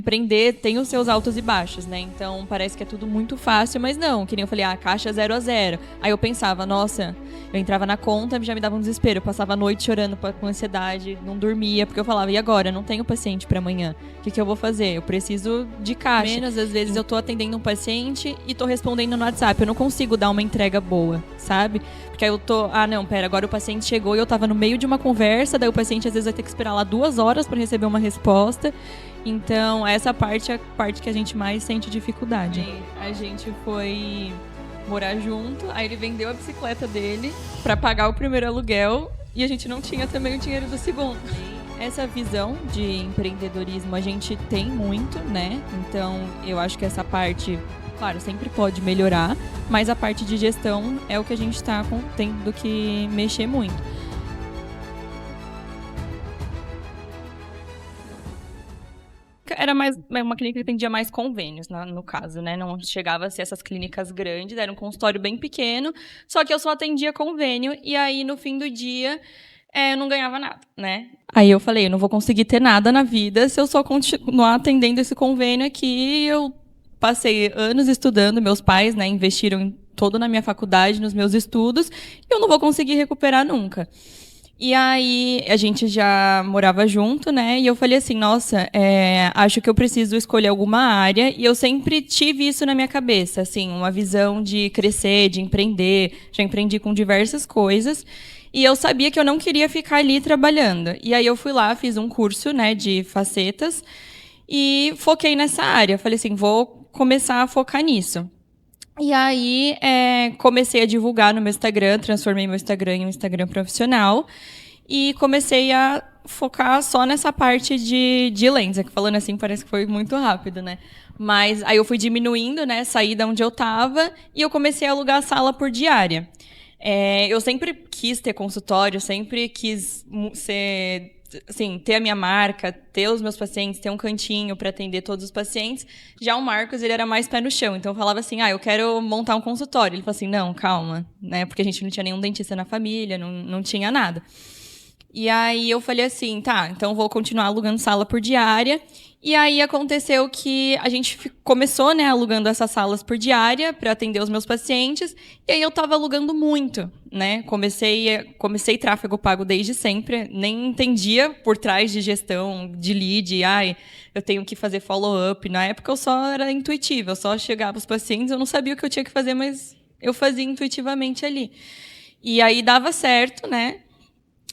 Empreender tem os seus altos e baixos, né? Então parece que é tudo muito fácil, mas não. Que nem eu falei, caixa 0 a 0. Aí eu pensava, nossa, eu entrava na conta, já me dava um desespero. Eu passava a noite chorando com ansiedade, não dormia, porque eu falava, e agora? Eu não tenho paciente pra amanhã. O que eu vou fazer? Eu preciso de caixa. Menos, às vezes eu tô atendendo um paciente e tô respondendo no WhatsApp. Eu não consigo dar uma entrega boa, sabe? Porque aí eu tô, não, pera, agora o paciente chegou e eu tava no meio de uma conversa, daí o paciente às vezes vai ter que esperar lá 2 horas pra receber uma resposta. Então, essa parte é a parte que a gente mais sente dificuldade. A gente foi morar junto, aí ele vendeu a bicicleta dele pra pagar o primeiro aluguel e a gente não tinha também o dinheiro do segundo. Essa visão de empreendedorismo a gente tem muito, né? Então, eu acho que essa parte, claro, sempre pode melhorar, mas a parte de gestão é o que a gente tá tendo que mexer muito. Era mais uma clínica que atendia mais convênios, no caso, né? Não chegava a ser essas clínicas grandes, era um consultório bem pequeno, só que eu só atendia convênio, e aí no fim do dia eu não ganhava nada, né? Aí eu falei, eu não vou conseguir ter nada na vida se eu só continuar atendendo esse convênio aqui. Eu passei anos estudando, meus pais, né, investiram todo na minha faculdade, nos meus estudos, e eu não vou conseguir recuperar nunca. E aí, a gente já morava junto, né? E eu falei assim, nossa, acho que eu preciso escolher alguma área. E eu sempre tive isso na minha cabeça, assim, uma visão de crescer, de empreender. Já empreendi com diversas coisas. E eu sabia que eu não queria ficar ali trabalhando. E aí eu fui lá, fiz um curso, né, de facetas. E foquei nessa área. Falei assim, vou começar a focar nisso. E aí, comecei a divulgar no meu Instagram, transformei meu Instagram em um Instagram profissional e comecei a focar só nessa parte de lentes. Falando assim, parece que foi muito rápido, né? Mas aí eu fui diminuindo, né? Saí da onde eu estava e eu comecei a alugar a sala por diária. Eu sempre quis ter consultório, sempre quis ser... assim, ter a minha marca, ter os meus pacientes, ter um cantinho para atender todos os pacientes. Já o Marcos, ele era mais pé no chão. Então, eu falava assim, eu quero montar um consultório. Ele falou assim, não, calma, né? Porque a gente não tinha nenhum dentista na família, não tinha nada. E aí, eu falei assim, tá, então vou continuar alugando sala por diária. E aí, aconteceu que a gente começou, né, alugando essas salas por diária para atender os meus pacientes. E aí, eu estava alugando muito, né? Comecei tráfego pago desde sempre. Nem entendia por trás de gestão, de lead. Eu tenho que fazer follow-up. Na época, eu só era intuitiva. Eu só chegava os pacientes, eu não sabia o que eu tinha que fazer, mas eu fazia intuitivamente ali. E aí, dava certo, né?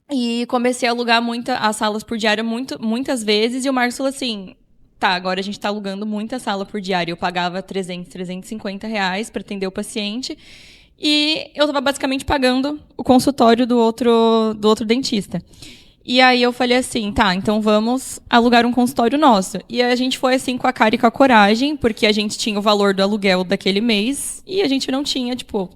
E comecei a alugar as salas por diária muitas vezes. E o Marcos falou assim, tá, agora a gente tá alugando muita sala por diária. Eu pagava 350 reais para atender o paciente. E eu tava basicamente pagando o consultório do outro dentista. E aí eu falei assim, tá, então vamos alugar um consultório nosso. E a gente foi assim com a cara e com a coragem, porque a gente tinha o valor do aluguel daquele mês e a gente não tinha,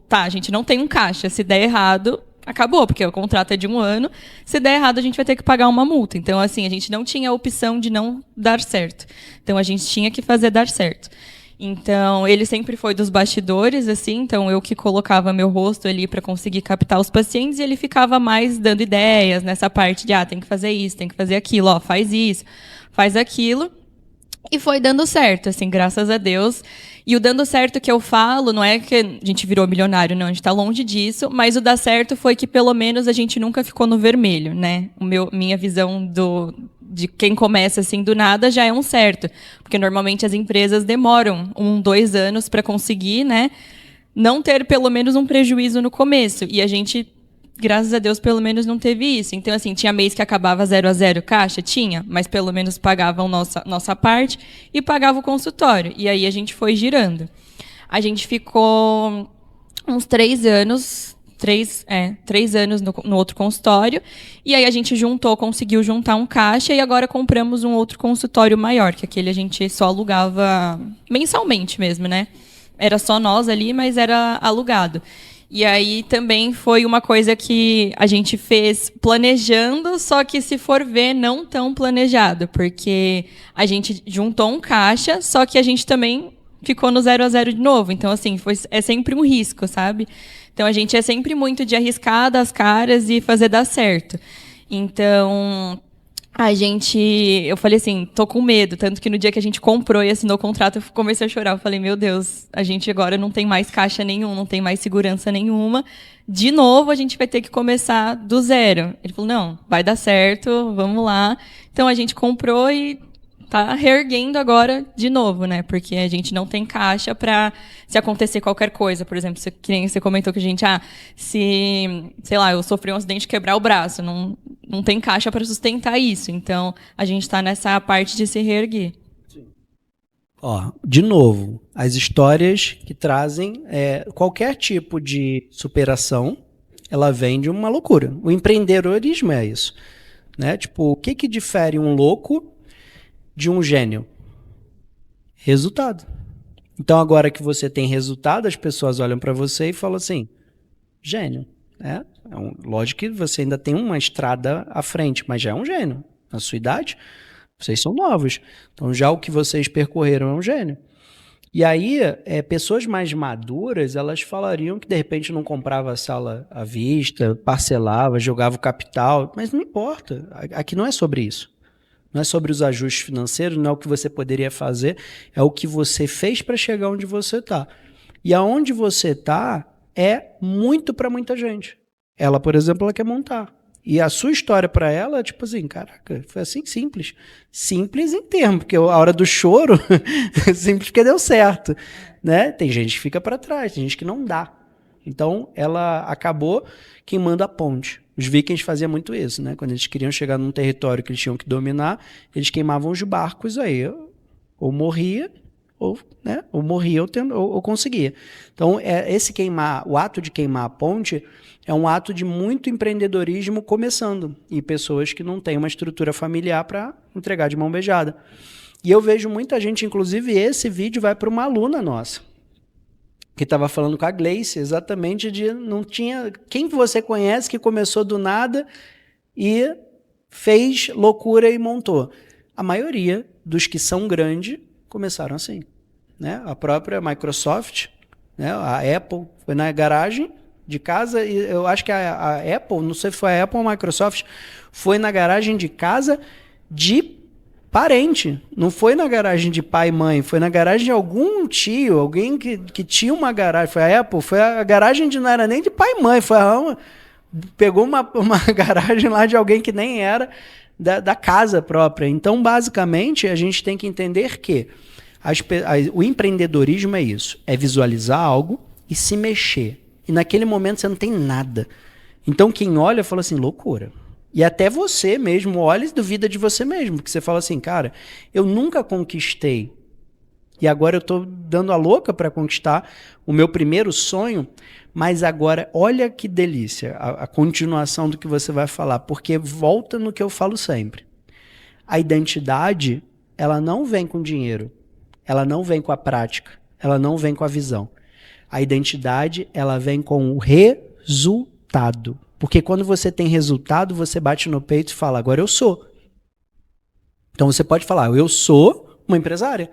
a gente não tem um caixa. Se der errado, acabou, porque o contrato é de 1 ano. Se der errado, a gente vai ter que pagar uma multa. Então, assim, a gente não tinha a opção de não dar certo. Então, a gente tinha que fazer dar certo. Então, ele sempre foi dos bastidores, assim, então eu que colocava meu rosto ali para conseguir captar os pacientes e ele ficava mais dando ideias nessa parte de, tem que fazer isso, tem que fazer aquilo, faz isso, faz aquilo. E foi dando certo, assim, graças a Deus. E o dando certo que eu falo, não é que a gente virou milionário, não, a gente está longe disso, mas o dar certo foi que pelo menos a gente nunca ficou no vermelho, né? Minha visão de quem começa assim do nada já é um certo. Porque normalmente as empresas demoram 1, 2 anos para conseguir, né, não ter pelo menos um prejuízo no começo. E a gente, graças a Deus, pelo menos não teve isso. Então, assim, tinha mês que acabava 0 a 0 caixa? Tinha, mas pelo menos pagavam nossa parte e pagava o consultório. E aí a gente foi girando. A gente ficou uns 3 anos... 3 anos no outro consultório. E aí a gente conseguiu juntar um caixa e agora compramos um outro consultório maior, que aquele a gente só alugava mensalmente mesmo, né? Era só nós ali, mas era alugado. E aí também foi uma coisa que a gente fez planejando, só que se for ver, não tão planejado, porque a gente juntou um caixa, só que a gente também ficou no 0 a 0 de novo. Então, assim, é sempre um risco, sabe? Então, a gente é sempre muito de arriscar, dar as caras e fazer dar certo. Então, Eu falei assim, tô com medo. Tanto que no dia que a gente comprou e assinou o contrato, eu comecei a chorar. Eu falei, meu Deus, a gente agora não tem mais caixa nenhum, não tem mais segurança nenhuma. De novo, a gente vai ter que começar do zero. Ele falou, não, vai dar certo, vamos lá. Então a gente comprou e tá reerguendo agora de novo, né? Porque a gente não tem caixa para se acontecer qualquer coisa. Por exemplo, que nem você comentou que a gente, sei lá, eu sofri um acidente e quebrar o braço, não tem caixa para sustentar isso. Então, a gente está nessa parte de se reerguer. Ó, de novo, as histórias que trazem qualquer tipo de superação, ela vem de uma loucura. O empreendedorismo é isso, né? Tipo, o que que difere um louco de um gênio? Resultado. Então, agora que você tem resultado, as pessoas olham para você e falam assim, gênio, né? Lógico que você ainda tem uma estrada à frente, mas já é um gênio. Na sua idade, vocês são novos. Então, já o que vocês percorreram é um gênio. E aí, pessoas mais maduras, elas falariam que de repente não comprava a sala à vista, parcelava, jogava o capital, mas não importa. Aqui não é sobre isso. Não é sobre os ajustes financeiros, não é o que você poderia fazer, é o que você fez para chegar onde você está. E aonde você está é muito para muita gente. Ela, por exemplo, ela quer montar. E a sua história para ela é tipo assim, caraca, foi assim simples. Simples em termos, porque a hora do choro, simples porque deu certo. Né? Tem gente que fica para trás, tem gente que não dá. Então, ela acabou queimando a ponte. Os vikings faziam muito isso, né? Quando eles queriam chegar num território que eles tinham que dominar, eles queimavam os barcos aí. Ou morria, ou conseguia. Então, o ato de queimar a ponte é um ato de muito empreendedorismo começando. E pessoas que não têm uma estrutura familiar para entregar de mão beijada. E eu vejo muita gente, inclusive esse vídeo vai para uma aluna nossa, que estava falando com a Gleice, exatamente não tinha... Quem você conhece que começou do nada e fez loucura e montou? A maioria dos que são grandes começaram assim. Né? A própria Microsoft, né? A Apple, foi na garagem de casa, e eu acho que a Apple, não sei se foi a Apple ou a Microsoft, foi na garagem de casa de parente, não foi na garagem de pai e mãe, foi na garagem de algum tio, alguém que tinha uma garagem, foi a Apple, foi a garagem não era nem de pai e mãe, pegou uma garagem lá de alguém que nem era da casa própria. Então, basicamente, a gente tem que entender que o empreendedorismo é isso, é visualizar algo e se mexer. E naquele momento você não tem nada. Então, quem olha fala assim, loucura. E até você mesmo olha e duvida de você mesmo, porque você fala assim, cara, eu nunca conquistei e agora eu estou dando a louca para conquistar o meu primeiro sonho, mas agora olha que delícia a continuação do que você vai falar, porque volta no que eu falo sempre. A identidade, ela não vem com dinheiro, ela não vem com a prática, ela não vem com a visão. A identidade, ela vem com o resultado. Porque quando você tem resultado, você bate no peito e fala, agora eu sou. Então você pode falar, eu sou uma empresária.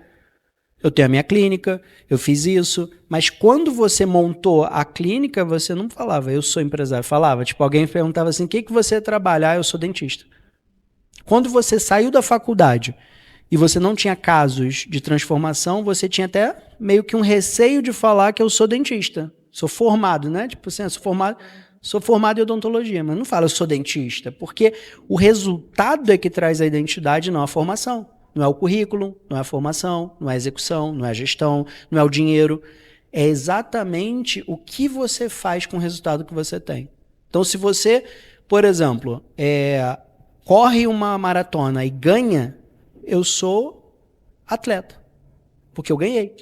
Eu tenho a minha clínica, eu fiz isso. Mas quando você montou a clínica, você não falava, eu sou empresário. Falava, tipo, alguém perguntava assim, o que você trabalha? Ah, eu sou dentista. Quando você saiu da faculdade e você não tinha casos de transformação, você tinha até meio que um receio de falar que eu sou dentista. Sou formado, né? Tipo assim, sou formado em odontologia, mas não fala eu sou dentista, porque o resultado é que traz a identidade, não a formação. Não é o currículo, não é a formação, não é a execução, não é a gestão, não é o dinheiro. É exatamente o que você faz com o resultado que você tem. Então, se você, por exemplo, corre uma maratona e ganha, eu sou atleta, porque eu ganhei.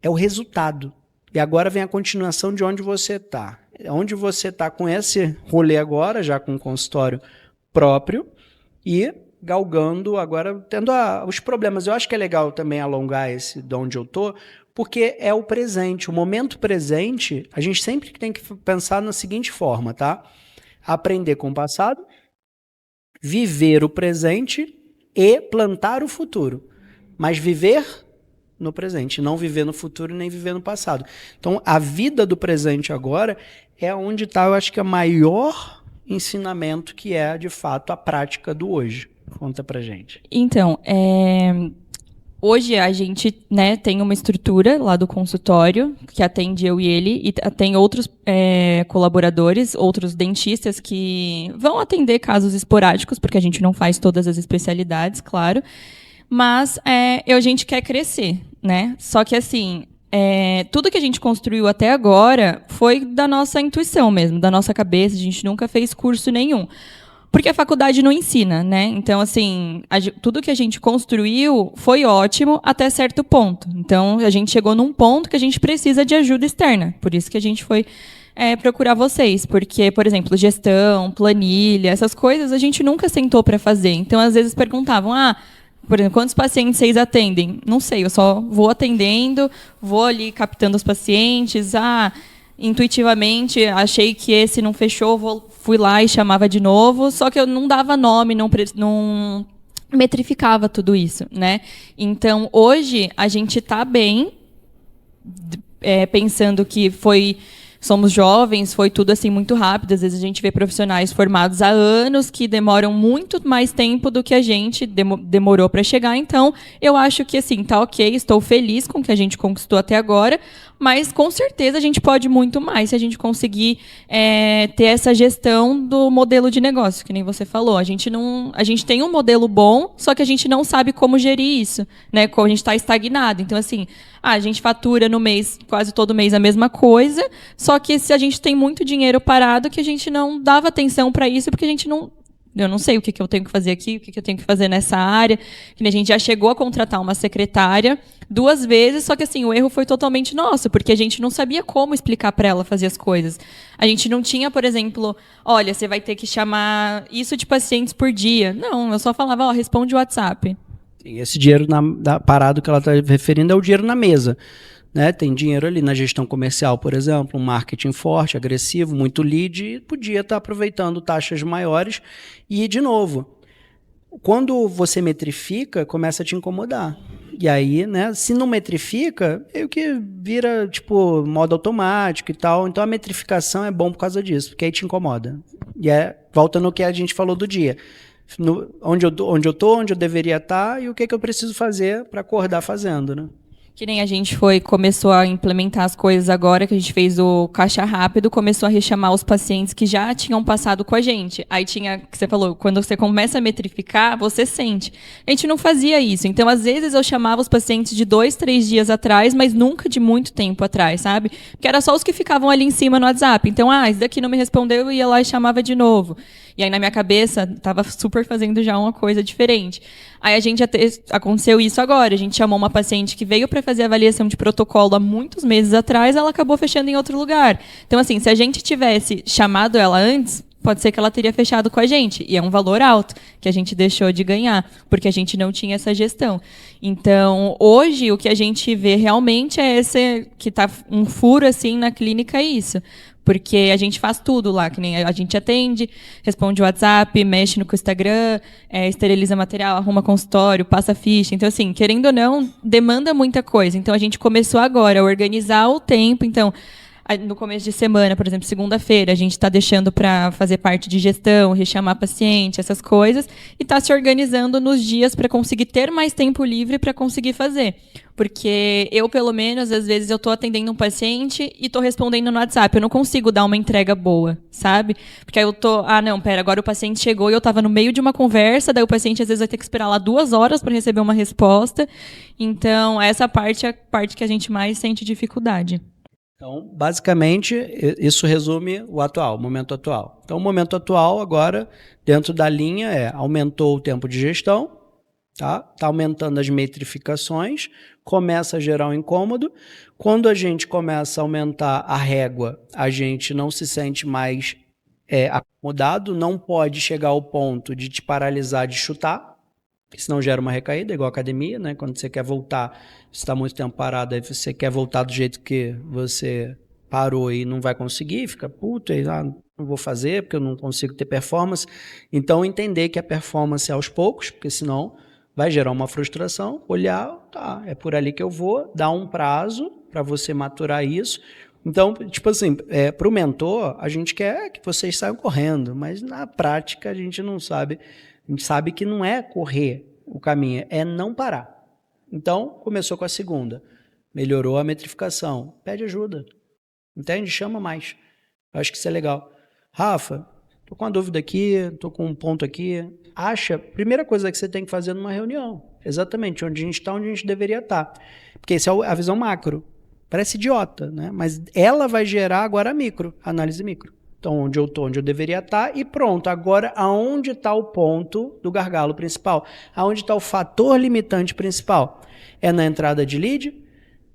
É o resultado. E agora vem a continuação de onde você está. Onde você está com esse rolê agora, já com um consultório próprio, e galgando agora, tendo os problemas. Eu acho que é legal também alongar esse de onde eu estou, porque é o presente. O momento presente, a gente sempre tem que pensar na seguinte forma, tá? Aprender com o passado, viver o presente e plantar o futuro. Mas viver no presente, não viver no futuro nem viver no passado. Então, a vida do presente agora é onde está, eu acho que a maior ensinamento que é, de fato, a prática do hoje. Conta pra gente. Então, hoje a gente, né, tem uma estrutura lá do consultório que atende eu e ele, e tem outros colaboradores, outros dentistas que vão atender casos esporádicos, porque a gente não faz todas as especialidades, claro, mas a gente quer crescer, né? Só que assim, tudo que a gente construiu até agora foi da nossa intuição mesmo, da nossa cabeça, a gente nunca fez curso nenhum. Porque a faculdade não ensina, né? Então, assim, tudo que a gente construiu foi ótimo até certo ponto. Então, a gente chegou num ponto que a gente precisa de ajuda externa. Por isso que a gente foi procurar vocês. Porque, por exemplo, gestão, planilha, essas coisas a gente nunca sentou para fazer. Então, às vezes perguntavam, por exemplo, quantos pacientes vocês atendem? Não sei, eu só vou atendendo, vou ali captando os pacientes. Intuitivamente, achei que esse não fechou, fui lá e chamava de novo, só que eu não dava nome, não metrificava tudo isso, né? Então, hoje, a gente está bem, pensando que somos jovens, foi tudo assim muito rápido. Às vezes a gente vê profissionais formados há anos que demoram muito mais tempo do que a gente demorou para chegar. Então, eu acho que assim, tá ok, estou feliz com o que a gente conquistou até agora, mas com certeza a gente pode muito mais se a gente conseguir ter essa gestão do modelo de negócio, que nem você falou. A gente tem um modelo bom, só que a gente não sabe como gerir isso, né? Como a gente está estagnado. Então, assim, a gente fatura no mês, quase todo mês, a mesma coisa, só que se a gente tem muito dinheiro parado, que a gente não dava atenção para isso, porque eu não sei o que eu tenho que fazer aqui, o que eu tenho que fazer nessa área. Que a gente já chegou a contratar uma secretária 2 vezes, só que assim, o erro foi totalmente nosso, porque a gente não sabia como explicar para ela fazer as coisas. A gente não tinha, por exemplo, olha, você vai ter que chamar isso de pacientes por dia. Não, eu só falava, responde o WhatsApp. Esse dinheiro parado que ela está referindo é o dinheiro na mesa. Né? Tem dinheiro ali na gestão comercial, por exemplo, um marketing forte, agressivo, muito lead, e podia estar aproveitando taxas maiores. E, de novo, quando você metrifica, começa a te incomodar. E aí, né, se não metrifica, meio que vira tipo modo automático e tal. Então a metrificação é bom por causa disso, porque aí te incomoda. E volta no que a gente falou do dia. Onde eu tô, onde eu deveria estar e o que eu preciso fazer para acordar fazendo, né? Que nem a gente começou a implementar as coisas agora, que a gente fez o caixa rápido, começou a rechamar os pacientes que já tinham passado com a gente. Aí tinha, que você falou, quando você começa a metrificar, você sente. A gente não fazia isso. Então, às vezes, eu chamava os pacientes de 2, 3 dias atrás, mas nunca de muito tempo atrás, sabe? Porque era só os que ficavam ali em cima no WhatsApp. Então, esse daqui não me respondeu, eu ia lá e chamava de novo. E aí, na minha cabeça, estava super fazendo já uma coisa diferente. Aí, aconteceu isso agora. A gente chamou uma paciente que veio para fazer avaliação de protocolo há muitos meses atrás, ela acabou fechando em outro lugar. Então, assim, se a gente tivesse chamado ela antes, pode ser que ela teria fechado com a gente. E é um valor alto que a gente deixou de ganhar, porque a gente não tinha essa gestão. Então, hoje, o que a gente vê realmente é esse, que está um furo assim na clínica, é isso. Porque a gente faz tudo lá, que nem a gente atende, responde o WhatsApp, mexe no Instagram, esteriliza material, arruma consultório, passa ficha. Então, assim, querendo ou não, demanda muita coisa. Então, a gente começou agora a organizar o tempo. Então, no começo de semana, por exemplo, segunda-feira, a gente está deixando para fazer parte de gestão, rechamar paciente, essas coisas, e está se organizando nos dias para conseguir ter mais tempo livre para conseguir fazer. Porque eu, pelo menos, às vezes eu estou atendendo um paciente e estou respondendo no WhatsApp. Eu não consigo dar uma entrega boa, sabe? Porque aí eu agora o paciente chegou e eu estava no meio de uma conversa, daí o paciente às vezes vai ter que esperar lá 2 horas para receber uma resposta. Então, essa parte é a parte que a gente mais sente dificuldade. Então, basicamente, isso resume o momento atual. Então, o momento atual, agora, dentro da linha, aumentou o tempo de gestão, tá aumentando as metrificações, começa a gerar um incômodo. Quando a gente começa a aumentar a régua, a gente não se sente mais acomodado, não pode chegar ao ponto de te paralisar, de chutar, porque senão gera uma recaída, igual a academia, né? Quando você quer voltar, você está muito tempo parado, aí você quer voltar do jeito que você parou e não vai conseguir, fica puto, aí não vou fazer porque eu não consigo ter performance. Então, entender que a performance é aos poucos, porque senão vai gerar uma frustração, olhar, é por ali que eu vou, dar um prazo para você maturar isso. Então, tipo assim, para o mentor, a gente quer que vocês saiam correndo, mas na prática a gente não sabe. A gente sabe que não é correr o caminho, é não parar. Então, começou com a segunda. Melhorou a metrificação. Pede ajuda. Entende? Chama mais. Eu acho que isso é legal. Rafa, tô com uma dúvida aqui, tô com um ponto aqui. Primeira coisa que você tem que fazer numa reunião. Exatamente, onde a gente está, onde a gente deveria estar. Porque essa é a visão macro. Parece idiota, né? Mas ela vai gerar agora a micro, a análise micro. Então, onde eu estou, onde eu deveria estar, e pronto. Agora, aonde está o ponto do gargalo principal? Aonde está o fator limitante principal? É na entrada de lead?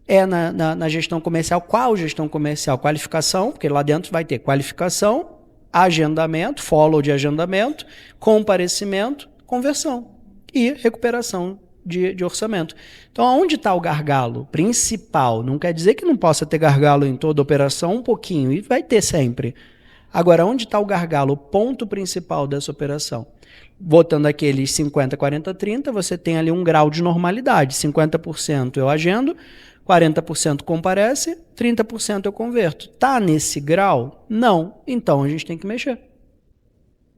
É na gestão comercial? Qual gestão comercial? Qualificação, porque lá dentro vai ter qualificação, agendamento, follow de agendamento, comparecimento, conversão e recuperação de orçamento. Então, onde está o gargalo principal? Não quer dizer que não possa ter gargalo em toda operação, um pouquinho, e vai ter sempre. Agora, onde está o gargalo, o ponto principal dessa operação? Botando aqueles 50, 40, 30, você tem ali um grau de normalidade. 50% eu agendo, 40% comparece, 30% eu converto. Tá nesse grau? Não. Então a gente tem que mexer.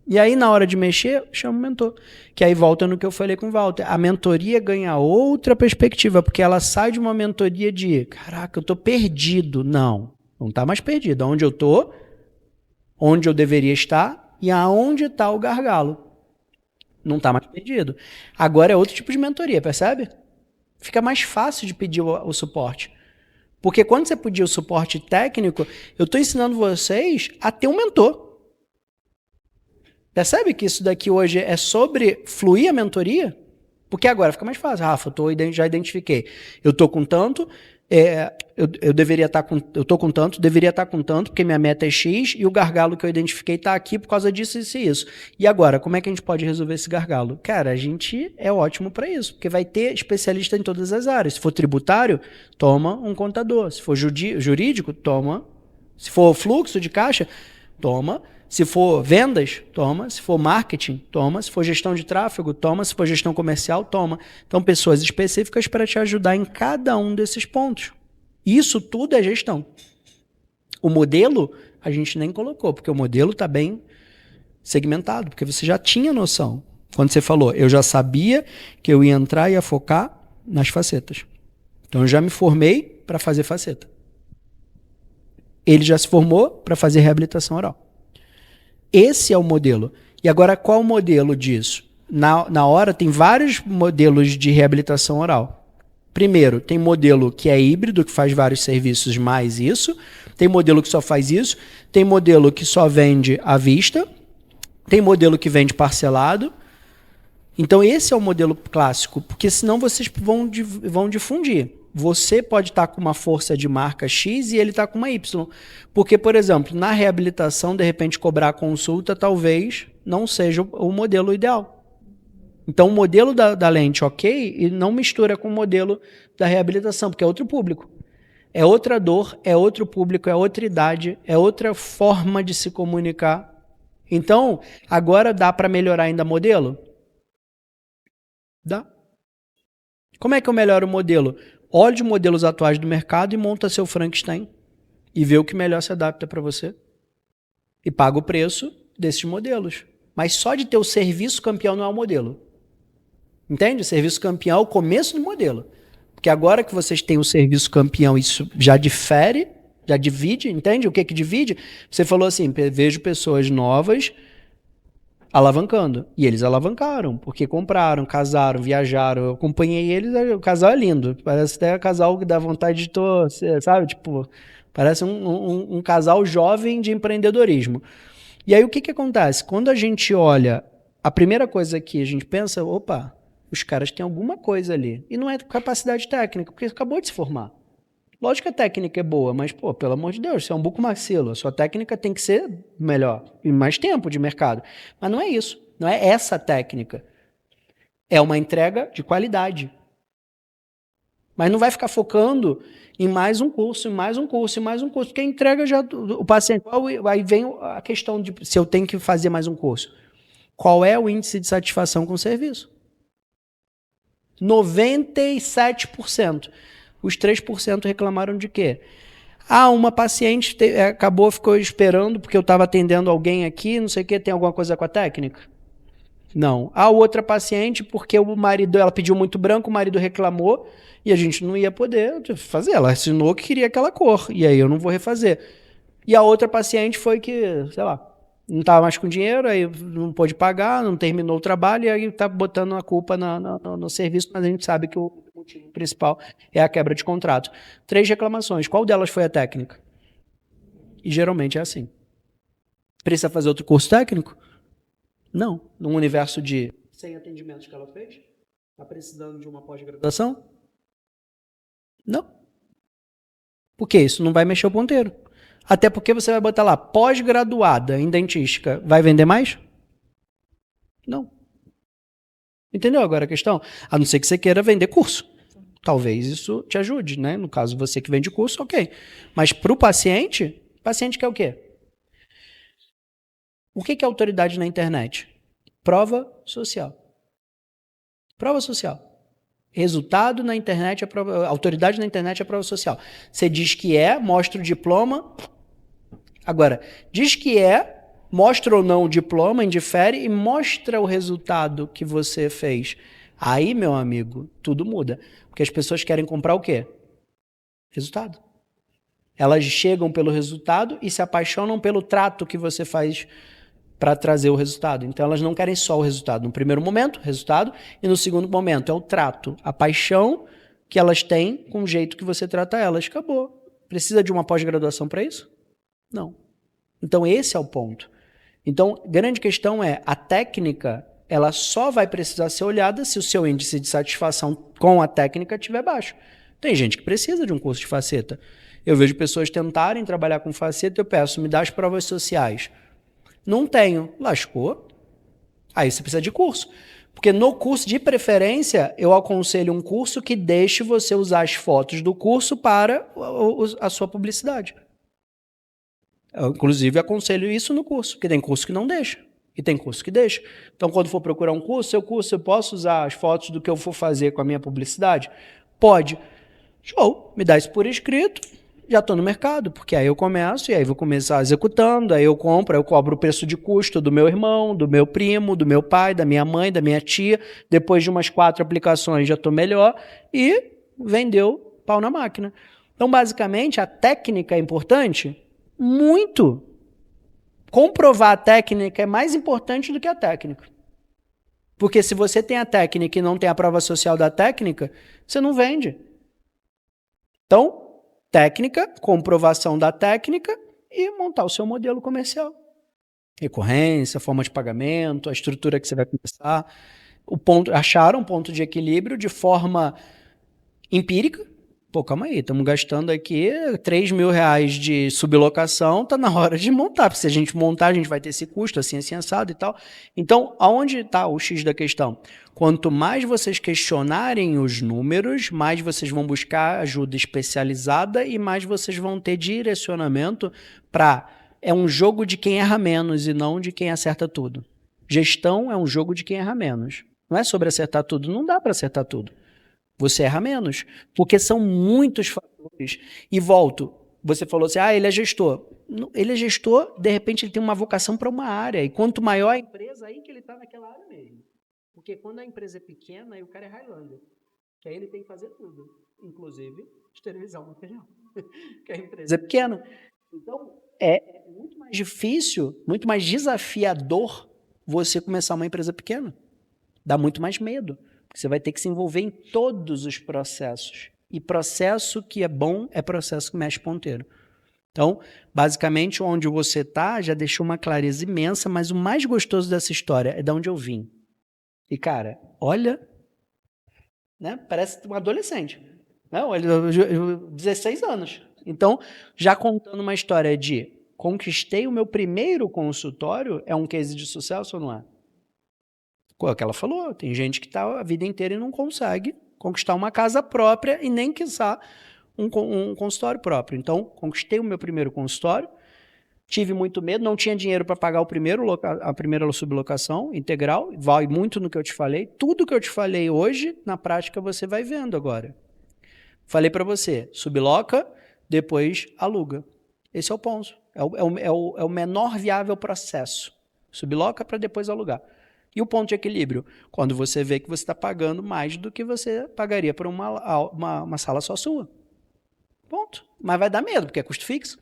E aí, na hora de mexer, chama o mentor. Que aí volta no que eu falei com o Walter. A mentoria ganha outra perspectiva, porque ela sai de uma mentoria de caraca, eu tô perdido. Não tá mais perdido. Onde eu tô, onde eu deveria estar e aonde está o gargalo. Não tá mais perdido. Agora é outro tipo de mentoria, percebe? Fica mais fácil de pedir o suporte. Porque quando você pedir o suporte técnico, eu estou ensinando vocês a ter um mentor. Percebe que isso daqui hoje é sobre fluir a mentoria? Porque agora fica mais fácil. Rafa, já identifiquei. Eu estou com tanto, eu deveria estar com. Eu estou com tanto, deveria estar com tanto, porque minha meta é X e o gargalo que eu identifiquei está aqui por causa disso, isso e isso. E agora, como é que a gente pode resolver esse gargalo? Cara, a gente é ótimo para isso, porque vai ter especialista em todas as áreas. Se for tributário, toma um contador. Se for jurídico, toma. Se for fluxo de caixa, toma. Se for vendas, toma. Se for marketing, toma. Se for gestão de tráfego, toma. Se for gestão comercial, toma. Então, pessoas específicas para te ajudar em cada um desses pontos. Isso tudo é gestão. O modelo, a gente nem colocou, porque o modelo está bem segmentado, porque você já tinha noção. Quando você falou, eu já sabia que eu ia entrar e ia focar nas facetas. Então, eu já me formei para fazer faceta. Ele já se formou para fazer reabilitação oral. Esse é o modelo. E agora, qual o modelo disso? Na hora, tem vários modelos de reabilitação oral. Primeiro, tem modelo que é híbrido, que faz vários serviços mais isso. Tem modelo que só faz isso. Tem modelo que só vende à vista. Tem modelo que vende parcelado. Então, esse é o modelo clássico, porque senão vocês vão difundir. Você pode estar com uma força de marca X e ele está com uma Y. Porque, por exemplo, na reabilitação, de repente, cobrar a consulta talvez não seja o modelo ideal. Então, o modelo da lente, ok, e não mistura com o modelo da reabilitação, porque é outro público. É outra dor, é outro público, é outra idade, é outra forma de se comunicar. Então, agora dá para melhorar ainda o modelo? Dá. Como é que eu melhoro o modelo? Olhe os modelos atuais do mercado e monta seu Frankenstein e vê o que melhor se adapta para você. E paga o preço desses modelos. Mas só de ter o serviço campeão não é o modelo. Entende? O serviço campeão é o começo do modelo. Porque agora que vocês têm o serviço campeão, isso já difere, já divide, entende? O que divide? Você falou assim, vejo pessoas novas alavancando. E eles alavancaram, porque compraram, casaram, viajaram. Eu acompanhei eles, o casal é lindo. Parece até um casal que dá vontade de torcer, sabe? Tipo, parece um casal jovem de empreendedorismo. E aí o que acontece? Quando a gente olha, a primeira coisa que a gente pensa, opa, os caras têm alguma coisa ali. E não é capacidade técnica, porque acabou de se formar. Lógico que a técnica é boa, mas, pô, pelo amor de Deus, você é um buco-macilo. A sua técnica tem que ser melhor e mais tempo de mercado. Mas não é isso. Não é essa técnica. É uma entrega de qualidade. Mas não vai ficar focando em mais um curso, em mais um curso, em mais um curso, porque a entrega já o paciente. Aí vem a questão de se eu tenho que fazer mais um curso. Qual é o índice de satisfação com o serviço? 97%. Os 3% reclamaram de quê? Uma paciente ficou esperando porque eu estava atendendo alguém aqui, não sei o que, tem alguma coisa com a técnica? Não. Outra paciente porque o marido, ela pediu muito branco, o marido reclamou e a gente não ia poder fazer. Ela assinou que queria aquela cor e aí eu não vou refazer. E a outra paciente foi que, sei lá, não estava mais com dinheiro, aí não pôde pagar, não terminou o trabalho e aí está botando a culpa no serviço, mas a gente sabe que o motivo principal é a quebra de contrato. 3 reclamações. Qual delas foi a técnica? E geralmente é assim. Precisa fazer outro curso técnico? Não. Num universo de 100 atendimentos que ela fez? Está precisando de uma pós-graduação? Não. Por que isso? Não vai mexer o ponteiro. Até porque você vai botar lá, pós-graduada em dentística, vai vender mais? Não. Entendeu agora a questão? A não ser que você queira vender curso. Talvez isso te ajude, né? No caso, você que vende curso, ok. Mas para o paciente quer o quê? O que é autoridade na internet? Prova social. Prova social. Resultado na internet, autoridade na internet é prova social. Você diz que mostra o diploma. Agora, diz que mostra ou não o diploma, indifere, e mostra o resultado que você fez. Aí, meu amigo, tudo muda. Porque as pessoas querem comprar o quê? Resultado. Elas chegam pelo resultado e se apaixonam pelo trato que você faz para trazer o resultado. Então, elas não querem só o resultado. No primeiro momento, resultado, e no segundo momento é o trato, a paixão que elas têm com o jeito que você trata elas. Acabou. Precisa de uma pós-graduação para isso? Não. Então, esse é o ponto. Então, grande questão é, a técnica, ela só vai precisar ser olhada se o seu índice de satisfação com a técnica estiver baixo. Tem gente que precisa de um curso de faceta. Eu vejo pessoas tentarem trabalhar com faceta, eu peço, me dá as provas sociais. Não tenho. Lascou. Aí você precisa de curso. Porque no curso, de preferência, eu aconselho um curso que deixe você usar as fotos do curso para a sua publicidade. Eu, inclusive, aconselho isso no curso, porque tem curso que não deixa. E tem curso que deixa. Então, quando for procurar um curso, eu posso usar as fotos do que eu for fazer com a minha publicidade? Pode. Show. Me dá isso por escrito. Já estou no mercado, porque aí eu começo e aí vou começar executando, aí eu compro, aí eu cobro o preço de custo do meu irmão, do meu primo, do meu pai, da minha mãe, da minha tia. Depois de umas 4 aplicações já estou melhor e vendeu pau na máquina. Então, basicamente, a técnica é importante? Muito. Comprovar a técnica é mais importante do que a técnica. Porque se você tem a técnica e não tem a prova social da técnica, você não vende. Então, técnica, comprovação da técnica e montar o seu modelo comercial. Recorrência, forma de pagamento, a estrutura que você vai começar. Achar um ponto de equilíbrio de forma empírica. Pô, calma aí, estamos gastando aqui R$3.000 de sublocação, está na hora de montar, porque se a gente montar, a gente vai ter esse custo, assim assado e tal. Então, aonde está o X da questão? Quanto mais vocês questionarem os números, mais vocês vão buscar ajuda especializada e mais vocês vão ter direcionamento para... É um jogo de quem erra menos e não de quem acerta tudo. Gestão é um jogo de quem erra menos. Não é sobre acertar tudo, não dá para acertar tudo. Você erra menos, porque são muitos fatores. E volto, você falou assim, ele é gestor. Ele é gestor, de repente ele tem uma vocação para uma área. E quanto maior a empresa, aí que ele está naquela área mesmo. Porque quando a empresa é pequena, aí o cara é Highlander. Que aí ele tem que fazer tudo. Inclusive, esterilizar o material. Que a empresa é pequena. Então, é muito mais difícil, muito mais desafiador você começar uma empresa pequena. Dá muito mais medo. Você vai ter que se envolver em todos os processos. E processo que é bom é processo que mexe ponteiro. Então, basicamente, onde você está já deixou uma clareza imensa, mas o mais gostoso dessa história é de onde eu vim. E, cara, olha, né, parece um adolescente. Né? Olha, 16 anos. Então, já contando uma história de conquistei o meu primeiro consultório, é um case de sucesso ou não é? O que ela falou, tem gente que está a vida inteira e não consegue conquistar uma casa própria e nem quiçá um consultório próprio. Então, conquistei o meu primeiro consultório, tive muito medo, não tinha dinheiro para pagar a primeira sublocação integral, vai muito no que eu te falei. Tudo que eu te falei hoje, na prática, você vai vendo agora. Falei para você, subloca, depois aluga. Esse é o ponto. É o menor viável processo. Subloca para depois alugar. E o ponto de equilíbrio? Quando você vê que você está pagando mais do que você pagaria por uma sala só sua. Ponto. Mas vai dar medo, porque é custo fixo.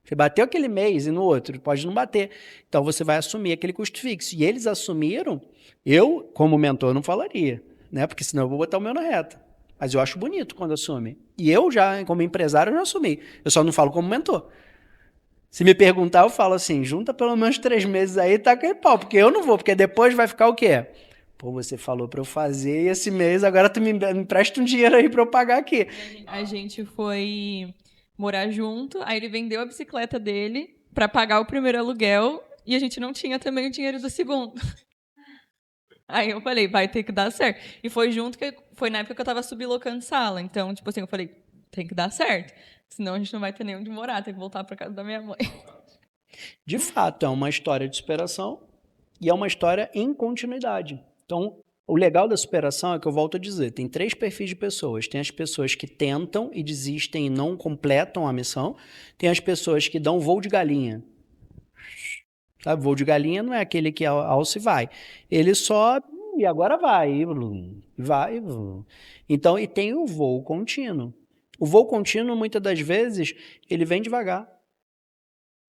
Você bateu aquele mês e no outro, pode não bater. Então você vai assumir aquele custo fixo. E eles assumiram, eu, como mentor, não falaria, né? Porque senão eu vou botar o meu na reta. Mas eu acho bonito quando assume. E eu já, como empresário, eu já assumi. Eu só não falo como mentor. Se me perguntar, eu falo assim, junta pelo menos 3 meses aí e tá com pau. Porque eu não vou, porque depois vai ficar o quê? Pô, você falou pra eu fazer e esse mês agora tu me empresta um dinheiro aí pra eu pagar aqui. A gente foi morar junto, aí ele vendeu a bicicleta dele pra pagar o primeiro aluguel e a gente não tinha também o dinheiro do segundo. Aí eu falei, vai ter que dar certo. E foi na época que eu tava sublocando sala. Então, tipo assim, eu falei, tem que dar certo. Senão a gente não vai ter nem onde morar, tem que voltar pra casa da minha mãe. De fato, é uma história de superação e é uma história em continuidade. Então, o legal da superação é que eu volto a dizer, tem 3 perfis de pessoas. Tem as pessoas que tentam e desistem e não completam a missão. Tem as pessoas que dão voo de galinha. Sabe? Voo de galinha não é aquele que alça e vai. Ele sobe e agora vai. Vai. Então, e tem o voo contínuo. O voo contínuo, muitas das vezes, ele vem devagar.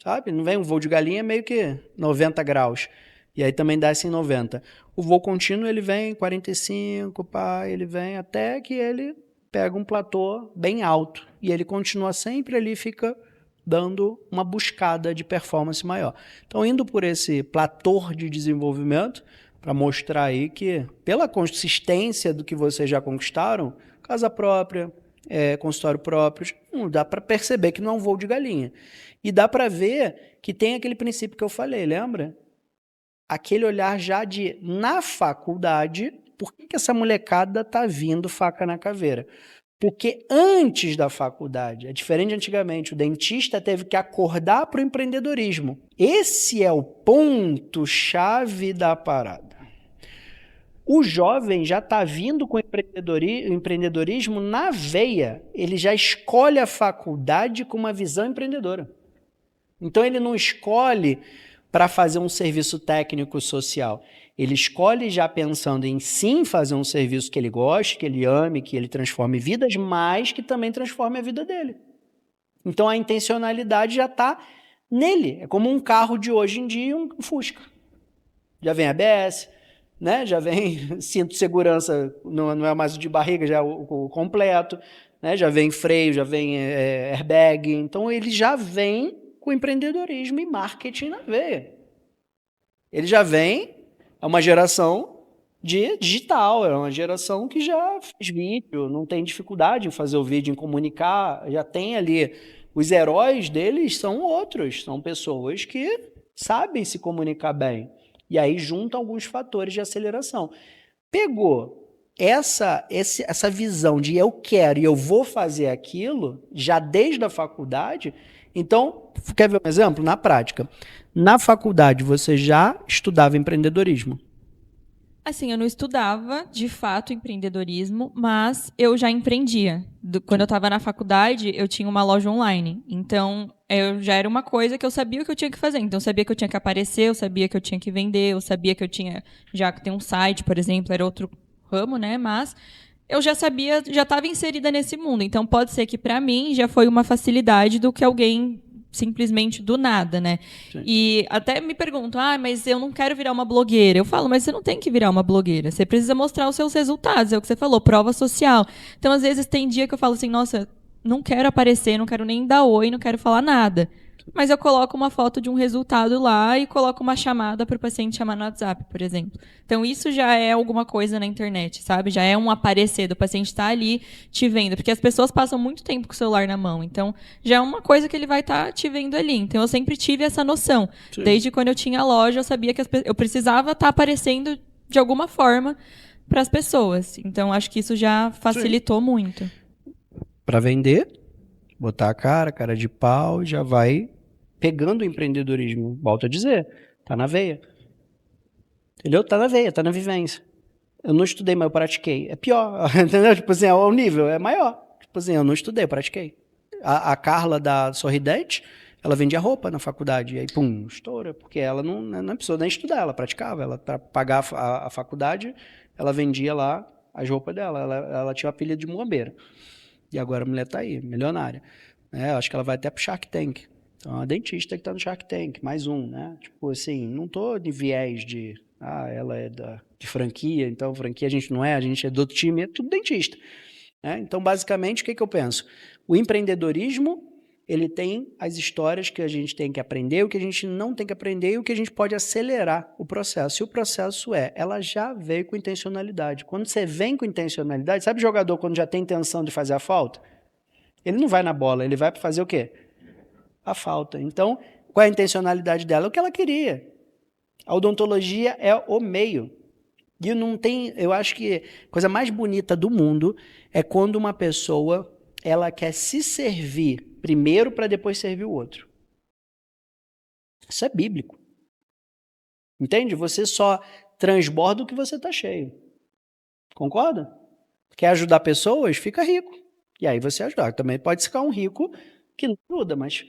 Sabe? Não vem um voo de galinha meio que 90 graus. E aí também desce em 90. O voo contínuo, ele vem em 45, ele vem até que ele pega um platô bem alto. E ele continua sempre ali, fica dando uma buscada de performance maior. Então, indo por esse platô de desenvolvimento, para mostrar aí que, pela consistência do que vocês já conquistaram, casa própria, consultório próprio, dá para perceber que não é um voo de galinha. E dá para ver que tem aquele princípio que eu falei, lembra? Aquele olhar já de, na faculdade, por que essa molecada tá vindo faca na caveira? Porque antes da faculdade, é diferente de antigamente, o dentista teve que acordar para o empreendedorismo. Esse é o ponto-chave da parada. O jovem já está vindo com o empreendedorismo na veia. Ele já escolhe a faculdade com uma visão empreendedora. Então, ele não escolhe para fazer um serviço técnico social. Ele escolhe já pensando em sim fazer um serviço que ele goste, que ele ame, que ele transforme vidas, mas que também transforme a vida dele. Então, a intencionalidade já está nele. É como um carro de hoje em dia, um Fusca. Já vem ABS, né? Já vem cinto de segurança, não é mais o de barriga, já é o completo, né? Já vem freio, já vem airbag. Então, ele já vem com empreendedorismo e marketing na veia. Ele já vem, é uma geração de digital, é uma geração que já faz vídeo, não tem dificuldade em fazer o vídeo, em comunicar, já tem ali. Os heróis deles são outros, são pessoas que sabem se comunicar bem. E aí juntam alguns fatores de aceleração. Pegou essa visão de eu quero e eu vou fazer aquilo, já desde a faculdade. Então, quer ver um exemplo? Na prática. Na faculdade, você já estudava empreendedorismo? Assim, eu não estudava, de fato, empreendedorismo, mas eu já empreendia. Quando eu estava na faculdade, eu tinha uma loja online. Então, já era uma coisa que eu sabia o que eu tinha que fazer. Então, eu sabia que eu tinha que aparecer, eu sabia que eu tinha que vender, eu sabia que eu tinha... Já que tem um site, por exemplo, era outro ramo, né? Mas eu já sabia, já estava inserida nesse mundo. Então, pode ser que, para mim, já foi uma facilidade do que alguém... simplesmente do nada, né? Sim. E até me perguntam, mas eu não quero virar uma blogueira. Eu falo, mas você não tem que virar uma blogueira. Você precisa mostrar os seus resultados, é o que você falou, prova social. Então, às vezes, tem dia que eu falo assim, nossa, não quero aparecer, não quero nem dar oi, não quero falar nada. Mas eu coloco uma foto de um resultado lá e coloco uma chamada para o paciente chamar no WhatsApp, por exemplo. Então, isso já é alguma coisa na internet, sabe? Já é um aparecer do paciente estar ali te vendo. Porque as pessoas passam muito tempo com o celular na mão. Então, já é uma coisa que ele vai estar te vendo ali. Então, eu sempre tive essa noção. Sim. Desde quando eu tinha loja, eu sabia que eu precisava estar aparecendo de alguma forma para as pessoas. Então, acho que isso já facilitou Sim. muito. Para vender, botar a cara de pau, já vai pegando o empreendedorismo. Volto a dizer, tá na veia. Entendeu? Tá na veia, tá na vivência. Eu não estudei, mas eu pratiquei. É pior, entendeu? Tipo assim, o nível é maior. Tipo assim, eu não estudei, eu pratiquei. A Carla da Sorridente, ela vendia roupa na faculdade, e aí, pum, estoura, porque ela não precisou nem estudar, ela praticava, ela para pagar a faculdade, ela vendia lá as roupas dela, ela tinha o apelido de muambeira. E agora a mulher tá aí, milionária. Acho que ela vai até pro Shark Tank. Então, a dentista que tá no Shark Tank, mais um, né? Tipo assim, não tô de viés de, ela é de franquia, então franquia a gente não é, a gente é do outro time, é tudo dentista. Então, basicamente, o que eu penso? O empreendedorismo, ele tem as histórias que a gente tem que aprender, o que a gente não tem que aprender e o que a gente pode acelerar o processo. E o processo ela já veio com intencionalidade. Quando você vem com intencionalidade, sabe o jogador quando já tem intenção de fazer a falta? Ele não vai na bola, ele vai para fazer o quê? A falta. Então, qual é a intencionalidade dela? O que ela queria. A odontologia é o meio. E não tem, eu acho que a coisa mais bonita do mundo é quando uma pessoa ela quer se servir primeiro para depois servir o outro. Isso é bíblico. Entende? Você só transborda o que você está cheio. Concorda? Quer ajudar pessoas? Fica rico. E aí você ajuda. Também pode ficar um rico que não ajuda, mas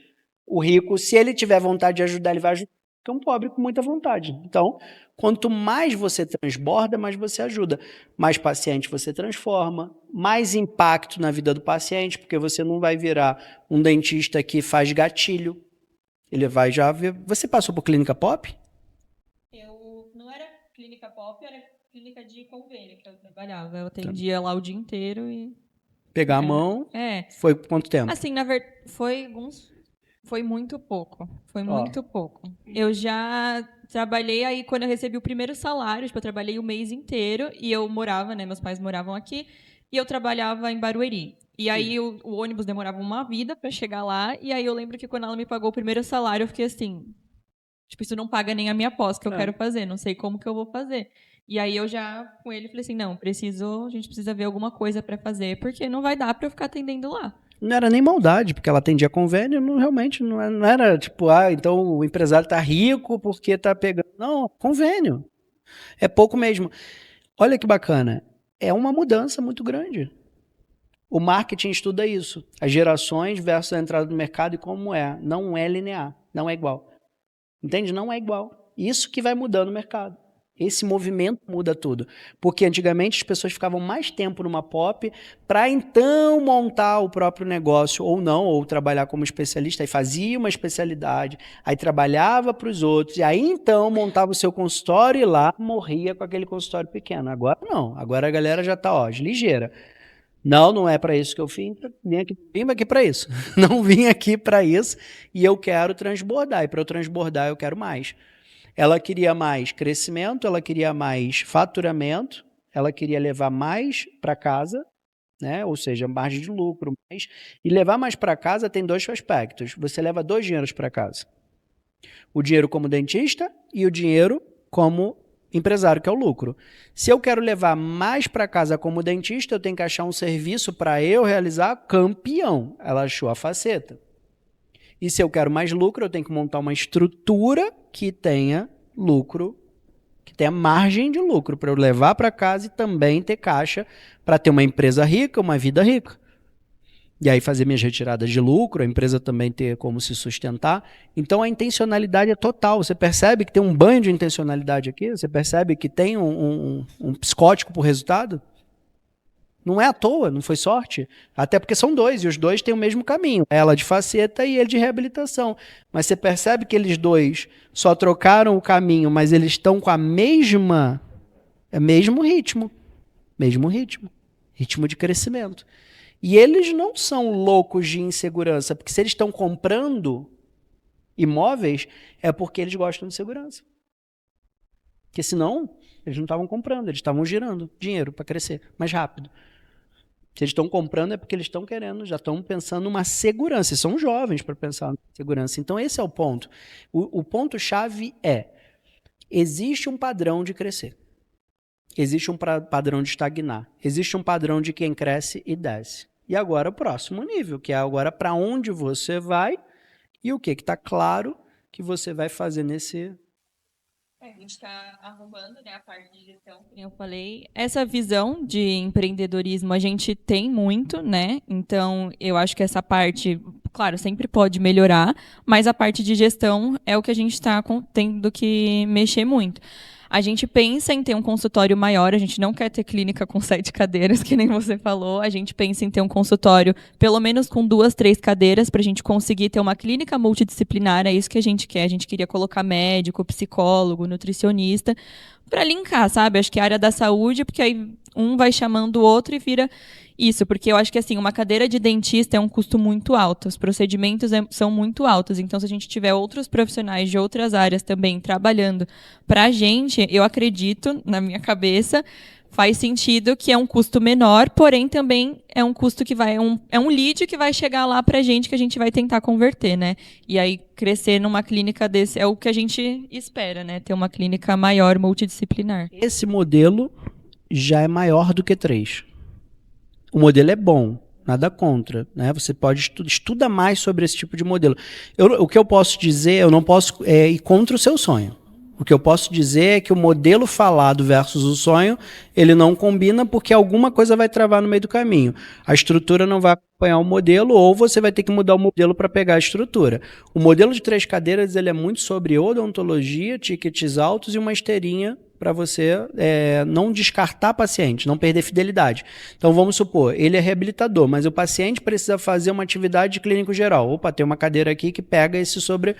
o rico, se ele tiver vontade de ajudar, ele vai ajudar. Porque é um pobre com muita vontade. Então, quanto mais você transborda, mais você ajuda. Mais paciente você transforma, mais impacto na vida do paciente, porque você não vai virar um dentista que faz gatilho. Ele vai já ver. Você passou por clínica pop? Eu não era clínica pop, era clínica de convênio que eu trabalhava. Eu atendia lá o dia inteiro e... Pegar a mão. Foi por quanto tempo? Assim, na verdade, foi muito pouco. Foi muito pouco. Eu já trabalhei aí, quando eu recebi o primeiro salário, eu trabalhei o mês inteiro e eu morava, né? Meus pais moravam aqui e eu trabalhava em Barueri. E aí o ônibus demorava uma vida para chegar lá. E aí eu lembro que quando ela me pagou o primeiro salário, eu fiquei assim... Tipo, isso não paga nem a minha pós que eu quero fazer. Não sei como que eu vou fazer. E aí eu já, com ele, falei assim, não, a gente precisa ver alguma coisa para fazer, porque não vai dar para eu ficar atendendo lá. Não era nem maldade, porque ela atendia convênio, realmente não era tipo, então o empresário tá rico porque tá pegando. Não, convênio. É pouco mesmo. Olha que bacana. É uma mudança muito grande. O marketing estuda isso. As gerações versus a entrada do mercado e como é. Não é linear, não é igual. Entende? Não é igual. Isso que vai mudando o mercado. Esse movimento muda tudo. Porque antigamente as pessoas ficavam mais tempo numa pop para então montar o próprio negócio, ou não, ou trabalhar como especialista, aí fazia uma especialidade, aí trabalhava para os outros, e aí então montava o seu consultório e lá morria com aquele consultório pequeno. Agora não, agora a galera já está ligeira. Não é para isso que eu vim aqui para isso. Não vim aqui para isso e eu quero transbordar, e para eu transbordar eu quero mais. Ela queria mais crescimento, ela queria mais faturamento, ela queria levar mais para casa, né? Ou seja, margem de lucro. E levar mais para casa tem dois aspectos. Você leva dois dinheiros para casa. O dinheiro como dentista e o dinheiro como empresário, que é o lucro. Se eu quero levar mais para casa como dentista, eu tenho que achar um serviço para eu realizar campeão. Ela achou a faceta. E se eu quero mais lucro, eu tenho que montar uma estrutura que tenha lucro, que tenha margem de lucro para eu levar para casa e também ter caixa para ter uma empresa rica, uma vida rica. E aí fazer minhas retiradas de lucro, a empresa também ter como se sustentar. Então a intencionalidade é total. Você percebe que tem um banho de intencionalidade aqui? Você percebe que tem um psicótico por resultado? Não é à toa, não foi sorte. Até porque são dois, e os dois têm o mesmo caminho. Ela de faceta e ele de reabilitação. Mas você percebe que eles dois só trocaram o caminho, mas eles estão com a mesmo ritmo. Mesmo ritmo. Ritmo de crescimento. E eles não são loucos de insegurança, porque se eles estão comprando imóveis, é porque eles gostam de segurança. Porque senão, eles não estavam comprando, eles estavam girando dinheiro para crescer mais rápido. Se eles estão comprando é porque eles estão querendo, já estão pensando numa segurança. E são jovens para pensar em segurança. Então, esse é o ponto. O ponto-chave existe um padrão de crescer. Existe um padrão de estagnar. Existe um padrão de quem cresce e desce. E agora o próximo nível, que é agora para onde você vai e o que está claro que você vai fazer nesse... A gente está arrumando, né, a parte de gestão, como eu falei. Essa visão de empreendedorismo a gente tem muito, né? Então, eu acho que essa parte, claro, sempre pode melhorar, mas a parte de gestão é o que a gente está tendo que mexer muito. A gente pensa em ter um consultório maior, a gente não quer ter clínica com 7 cadeiras, que nem você falou. A gente pensa em ter um consultório, pelo menos com 2, 3 cadeiras, para a gente conseguir ter uma clínica multidisciplinar. É isso que a gente quer. A gente queria colocar médico, psicólogo, nutricionista, para linkar, sabe? Acho que a área da saúde, porque aí um vai chamando o outro e vira isso, porque eu acho que assim, uma cadeira de dentista é um custo muito alto, os procedimentos são muito altos, então se a gente tiver outros profissionais de outras áreas também trabalhando para a gente, eu acredito, na minha cabeça, faz sentido que é um custo menor, porém também é um custo que vai, é um lead que vai chegar lá para a gente, que a gente vai tentar converter, né? E aí crescer numa clínica desse é o que a gente espera, né? Ter uma clínica maior, multidisciplinar. Esse modelo já é maior do que 3. O modelo é bom, nada contra, né? Você pode estuda mais sobre esse tipo de modelo. O que eu posso dizer, eu não posso ir contra o seu sonho. O que eu posso dizer é que o modelo falado versus o sonho, ele não combina porque alguma coisa vai travar no meio do caminho. A estrutura não vai acompanhar o modelo ou você vai ter que mudar o modelo para pegar a estrutura. O modelo de 3 cadeiras ele é muito sobre odontologia, tickets altos e uma esteirinha para você não descartar paciente, não perder fidelidade. Então vamos supor, ele é reabilitador, mas o paciente precisa fazer uma atividade clínico geral. Opa, tem uma cadeira aqui que pega esse sobre...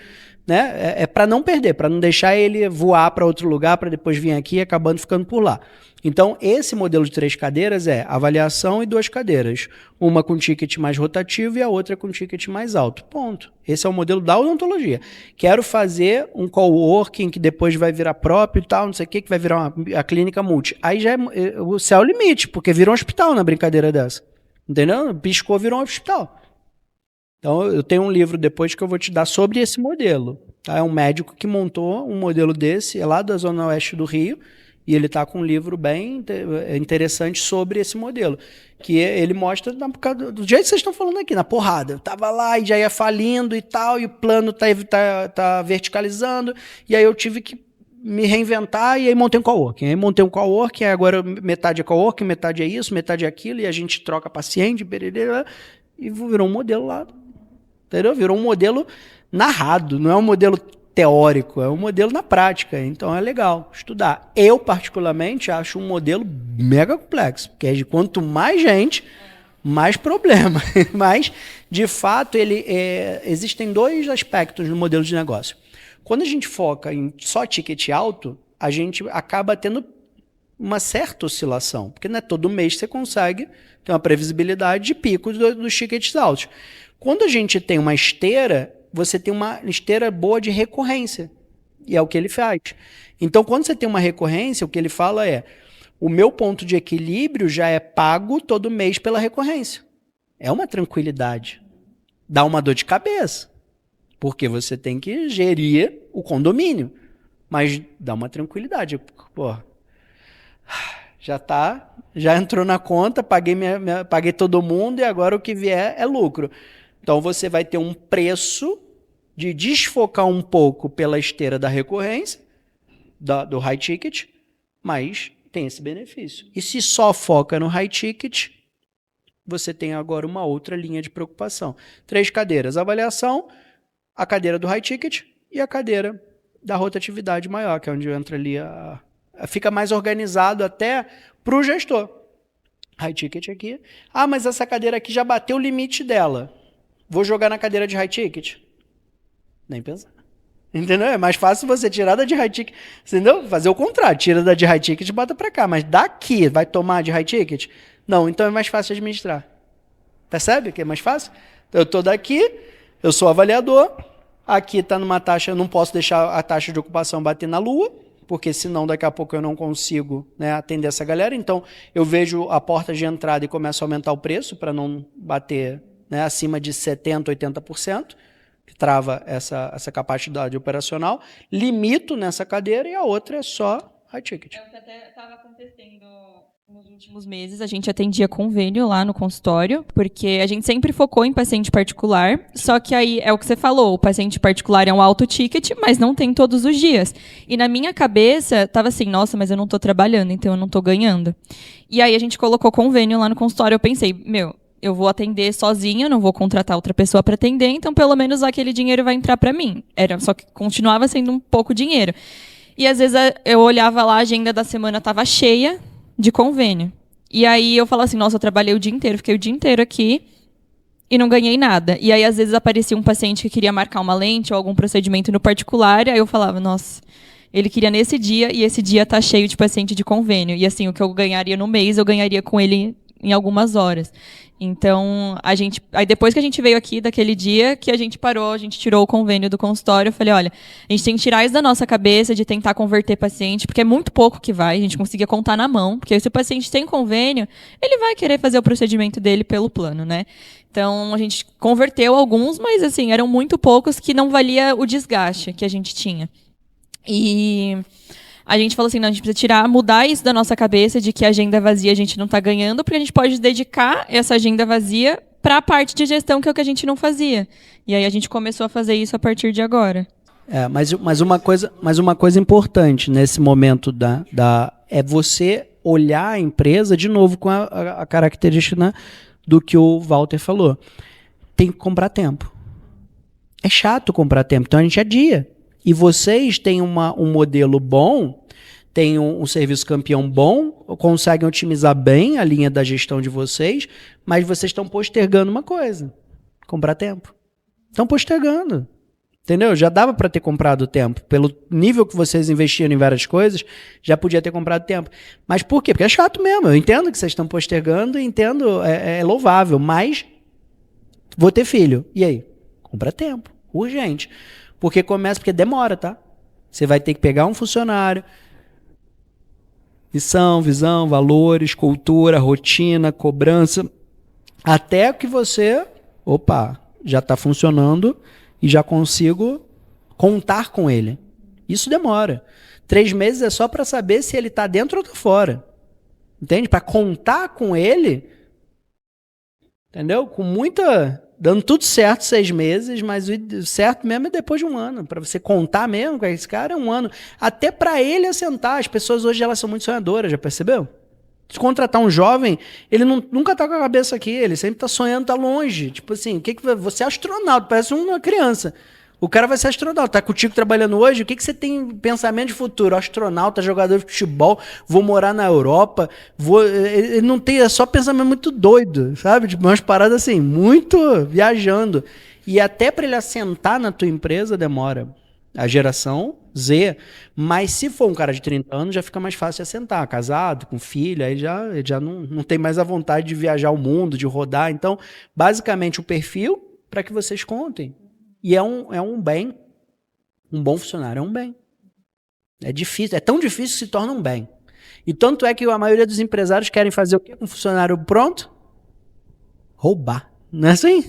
Né? É para não perder, para não deixar ele voar para outro lugar, para depois vir aqui acabando ficando por lá. Então, esse modelo de 3 cadeiras é avaliação e 2 cadeiras. Uma com ticket mais rotativo e a outra com ticket mais alto. Ponto. Esse é o modelo da odontologia. Quero fazer um coworking que depois vai virar próprio e tal, não sei o que vai virar a clínica multi. Aí já o céu é o limite, porque vira um hospital na brincadeira dessa. Entendeu? Piscou, virou um hospital. Então, eu tenho um livro depois que eu vou te dar sobre esse modelo. Tá? É um médico que montou um modelo desse, é lá da Zona Oeste do Rio, e ele está com um livro bem interessante sobre esse modelo. Que ele mostra do jeito que vocês estão falando aqui, na porrada. Eu estava lá e já ia falindo e tal, e o plano tá verticalizando, e aí eu tive que me reinventar e aí montei um coworking. Aí montei um coworking, agora metade é coworking, metade é isso, metade é aquilo, e a gente troca paciente, e virou um modelo lá. Entendeu? Virou um modelo narrado, não é um modelo teórico, é um modelo na prática. Então é legal estudar. Eu, particularmente, acho um modelo mega complexo, porque de quanto mais gente, mais problema. Mas, de fato, existem 2 aspectos no modelo de negócio. Quando a gente foca em só ticket alto, a gente acaba tendo uma certa oscilação, porque não é todo mês você consegue ter uma previsibilidade de picos dos tickets altos. Quando a gente tem uma esteira, você tem uma esteira boa de recorrência. E é o que ele faz. Então, quando você tem uma recorrência, o que ele fala é: o meu ponto de equilíbrio já é pago todo mês pela recorrência. É uma tranquilidade. Dá uma dor de cabeça. Porque você tem que gerir o condomínio. Mas dá uma tranquilidade. Pô, já entrou na conta, paguei todo mundo e agora o que vier é lucro. Então, você vai ter um preço de desfocar um pouco pela esteira da recorrência, do high ticket, mas tem esse benefício. E se só foca no high ticket, você tem agora uma outra linha de preocupação. 3 cadeiras, avaliação, a cadeira do high ticket e a cadeira da rotatividade maior, que é onde entra ali fica mais organizado até para o gestor. High ticket aqui. Ah, mas essa cadeira aqui já bateu o limite dela. Vou jogar na cadeira de high ticket? Nem pensar. Entendeu? É mais fácil você tirar da de high ticket. Entendeu? Fazer o contrário. Tira da de high ticket e bota pra cá. Mas daqui vai tomar de high ticket? Não, então é mais fácil administrar. Percebe que é mais fácil? Então, eu tô daqui, eu sou avaliador. Aqui tá numa taxa, eu não posso deixar a taxa de ocupação bater na lua, porque senão daqui a pouco eu não consigo, né, atender essa galera. Então, eu vejo a porta de entrada e começo a aumentar o preço para não bater, né, acima de 70%, 80%, que trava essa capacidade operacional. Limito nessa cadeira e a outra é só high ticket. É o que até estava acontecendo Nos últimos meses, a gente atendia convênio lá no consultório, porque a gente sempre focou em paciente particular, só que aí é o que você falou, o paciente particular é um alto ticket, mas não tem todos os dias. E na minha cabeça, tava assim, nossa, mas eu não tô trabalhando, então eu não tô ganhando. E aí a gente colocou convênio lá no consultório, eu pensei, meu, eu vou atender sozinha, não vou contratar outra pessoa para atender, então pelo menos aquele dinheiro vai entrar para mim. Só que continuava sendo um pouco dinheiro. E às vezes eu olhava lá, a agenda da semana estava cheia de convênio. E aí eu falava assim, nossa, eu trabalhei o dia inteiro, fiquei o dia inteiro aqui e não ganhei nada. E aí às vezes aparecia um paciente que queria marcar uma lente ou algum procedimento no particular, e aí eu falava, nossa, ele queria nesse dia e esse dia tá cheio de paciente de convênio. E assim, o que eu ganharia no mês, eu ganharia com ele em algumas horas. Então, aí depois que a gente veio aqui, daquele dia que a gente parou, a gente tirou o convênio do consultório, eu falei, olha, a gente tem que tirar isso da nossa cabeça de tentar converter paciente, porque é muito pouco que vai, a gente conseguia contar na mão, porque se o paciente tem convênio, ele vai querer fazer o procedimento dele pelo plano, né? Então, a gente converteu alguns, mas assim, eram muito poucos que não valia o desgaste que a gente tinha. E a gente falou assim, não, a gente precisa mudar isso da nossa cabeça de que a agenda vazia a gente não está ganhando, porque a gente pode dedicar essa agenda vazia para a parte de gestão, que é o que a gente não fazia. E aí a gente começou a fazer isso a partir de agora. Mas uma coisa importante nesse momento é você olhar a empresa de novo com a característica, né, do que o Walter falou. Tem que comprar tempo. É chato comprar tempo, então a gente adia. E vocês têm um modelo bom, têm um serviço campeão bom, conseguem otimizar bem a linha da gestão de vocês, mas vocês estão postergando uma coisa: comprar tempo. Estão postergando. Entendeu? Já dava para ter comprado tempo. Pelo nível que vocês investiram em várias coisas, já podia ter comprado tempo. Mas por quê? Porque é chato mesmo. Eu entendo que vocês estão postergando, entendo, é louvável, mas vou ter filho. E aí? Compra tempo. Urgente. Porque demora, tá? Você vai ter que pegar um funcionário, visão, valores, cultura, rotina, cobrança, até que você, já está funcionando e já consigo contar com ele. Isso demora. 3 meses é só para saber se ele está dentro ou está fora. Entende? Para contar com ele, entendeu? Dando tudo certo 6 meses, mas o certo mesmo é depois de 1 ano. Para você contar mesmo com esse cara é 1 ano. Até para ele assentar. As pessoas hoje elas são muito sonhadoras, já percebeu? Se contratar um jovem, ele nunca tá com a cabeça aqui, ele sempre tá sonhando, tá longe. Tipo assim, você é astronauta, parece uma criança. O cara vai ser astronauta, tá contigo trabalhando hoje, o que você tem pensamento de futuro? Astronauta, jogador de futebol, vou morar na Europa, ele não tem, é só pensamento muito doido, sabe? Tipo, umas paradas assim, muito viajando. E até para ele assentar na tua empresa demora. A geração Z, mas se for um cara de 30 anos, já fica mais fácil de assentar, casado, com filho, aí ele já não tem mais a vontade de viajar o mundo, de rodar. Então, basicamente, o perfil para que vocês contem. E é um bem. Um bom funcionário é um bem. É difícil, é tão difícil que se torna um bem. E tanto é que a maioria dos empresários querem fazer o quê com um funcionário pronto? Roubar. Não é assim?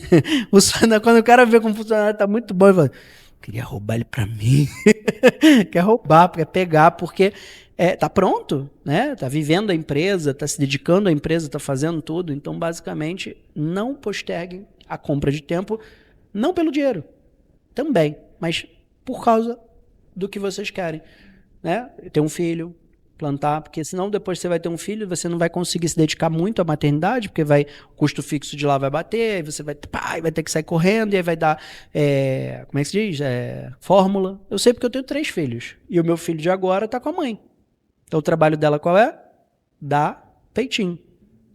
Quando o cara vê que um funcionário está muito bom, ele fala: queria roubar ele pra mim. Quer roubar, quer pegar, porque tá pronto, né? Tá vivendo a empresa, tá se dedicando à empresa, tá fazendo tudo. Então, basicamente, não posterguem a compra de tempo, não pelo dinheiro, também, mas por causa do que vocês querem, né? Ter um filho, plantar, porque senão depois você vai ter um filho, você não vai conseguir se dedicar muito à maternidade, porque o custo fixo de lá vai bater, aí você vai ter que sair correndo, e aí vai dar, como é que se diz? Fórmula. Eu sei porque eu tenho 3 filhos, e o meu filho de agora tá com a mãe. Então o trabalho dela qual é? Dar peitinho.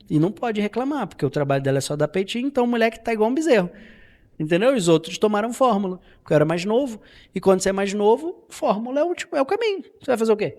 E não pode reclamar, porque o trabalho dela é só dar peitinho, então o moleque tá igual um bezerro. Entendeu? Os outros tomaram fórmula, porque eu era mais novo, e quando você é mais novo, fórmula é o caminho. Você vai fazer o quê?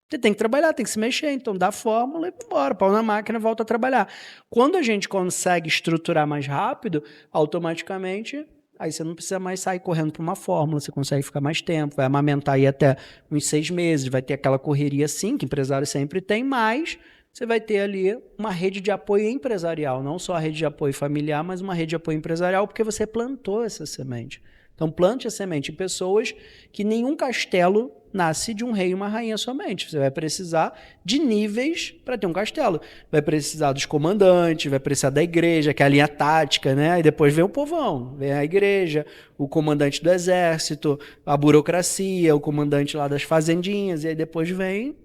Você tem que trabalhar, tem que se mexer, então dá a fórmula e bora, pau na máquina, volta a trabalhar. Quando a gente consegue estruturar mais rápido, automaticamente, aí você não precisa mais sair correndo para uma fórmula, você consegue ficar mais tempo, vai amamentar aí até uns 6 meses, vai ter aquela correria sim, que empresário sempre tem, mas você vai ter ali uma rede de apoio empresarial, não só a rede de apoio familiar, mas uma rede de apoio empresarial, porque você plantou essa semente. Então, plante a semente em pessoas que nenhum castelo nasce de um rei e uma rainha somente. Você vai precisar de níveis para ter um castelo. Vai precisar dos comandantes, vai precisar da igreja, que é a linha tática, né? Aí depois vem o povão, vem a igreja, o comandante do exército, a burocracia, o comandante lá das fazendinhas, e aí depois vem